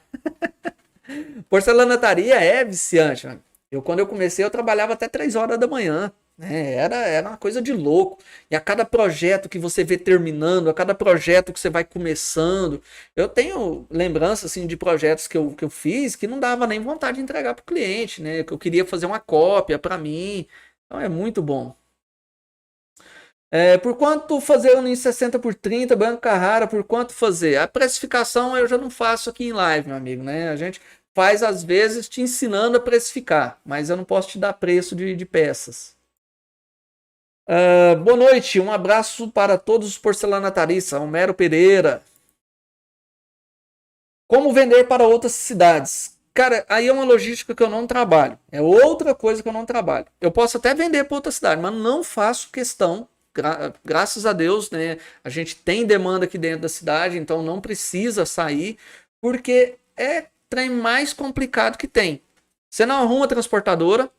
Porcelanataria é viciante. Mano. Quando eu comecei, eu trabalhava até 3 horas da manhã. Né? Era uma coisa de louco. E a cada projeto que você vê terminando, a cada projeto que você vai começando, eu tenho lembrança assim, de projetos que eu fiz que não dava nem vontade de entregar para o cliente, né? Que eu queria fazer uma cópia para mim. Então é muito bom. Por quanto fazer um em 60x30, Banco Carrara, por quanto fazer? A precificação eu já não faço aqui em live, meu amigo, né? A gente faz às vezes te ensinando a precificar, mas eu não posso te dar preço de peças. Boa noite, um abraço para todos os porcelanataristas, Homero Pereira. Como vender para outras cidades? Cara, aí é uma logística que eu não trabalho. É outra coisa que eu não trabalho. Eu posso até vender para outra cidade, mas não faço questão. Graças a Deus, né? A gente tem demanda aqui dentro da cidade, então não precisa sair, porque é trem mais complicado que tem. Você não arruma transportadora,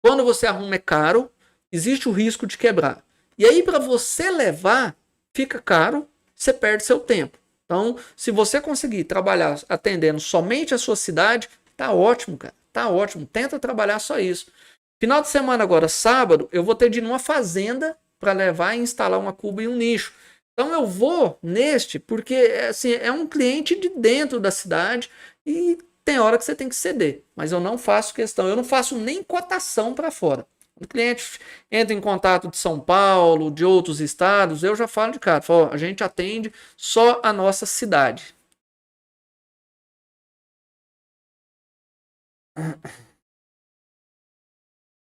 quando você arruma é caro, existe o risco de quebrar. E aí, para você levar, fica caro, você perde seu tempo. Então, se você conseguir trabalhar atendendo somente a sua cidade, tá ótimo, cara. Tá ótimo. Tenta trabalhar só isso. Final de semana agora, sábado, eu vou ter de ir numa fazenda para levar e instalar uma cuba e um nicho. Então eu vou neste porque assim, é um cliente de dentro da cidade e tem hora que você tem que ceder. Mas eu não faço questão, eu não faço nem cotação para fora. O cliente entra em contato de São Paulo, de outros estados, eu já falo de cara, falo, a gente atende só a nossa cidade.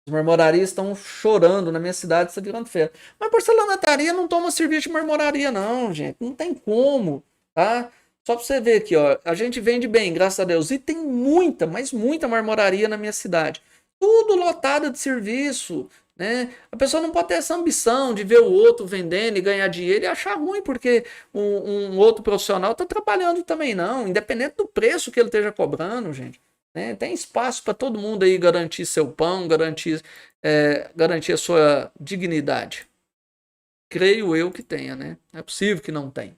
Os marmorarias estão chorando na minha cidade, está virando feira. Mas porcelanataria não toma serviço de marmoraria, não, gente. Não tem como, tá? Só para você ver aqui, ó. A gente vende bem, graças a Deus. E tem muita, mas muita marmoraria na minha cidade. Tudo lotado de serviço, né? A pessoa não pode ter essa ambição de ver o outro vendendo e ganhar dinheiro e achar ruim, porque um outro profissional está trabalhando também, não. Independente do preço que ele esteja cobrando, gente. Né? Tem espaço para todo mundo aí garantir seu pão, garantir a sua dignidade. Creio eu que tenha, né? Não é possível que não tenha.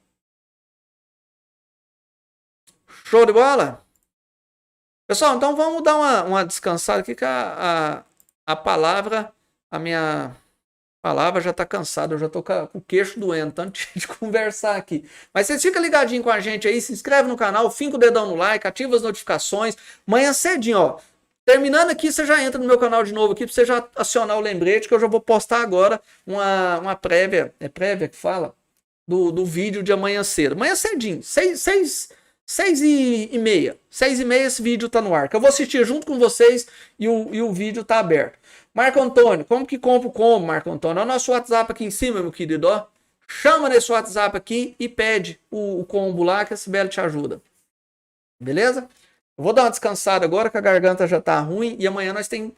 Show de bola? Pessoal, então vamos dar uma descansada aqui que a palavra, a minha palavra já tá cansada, eu já tô com o queixo doendo, tanto de conversar aqui. Mas vocês ficam ligadinho com a gente aí, se inscreve no canal, finca o dedão no like, ativa as notificações. Amanhã cedinho, ó. Terminando aqui, você já entra no meu canal de novo aqui, pra você já acionar o lembrete, que eu já vou postar agora uma prévia, é prévia que fala? Do vídeo de amanhã cedo. Amanhã cedinho, 6h30. 6h30 esse vídeo tá no ar, que eu vou assistir junto com vocês e o vídeo tá aberto. Marco Antônio, como que compro como, Marco Antônio? É o nosso WhatsApp aqui em cima, meu querido, ó. Chama nesse WhatsApp aqui e pede o combo lá que a Sibeli te ajuda. Beleza? Eu vou dar uma descansada agora que a garganta já tá ruim e amanhã nós tem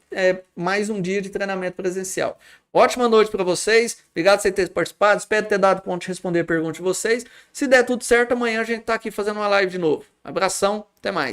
mais um dia de treinamento presencial. Ótima noite para vocês. Obrigado por vocês terem participado. Espero ter dado conta de responder a pergunta de vocês. Se der tudo certo, amanhã a gente tá aqui fazendo uma live de novo. Abração, até mais.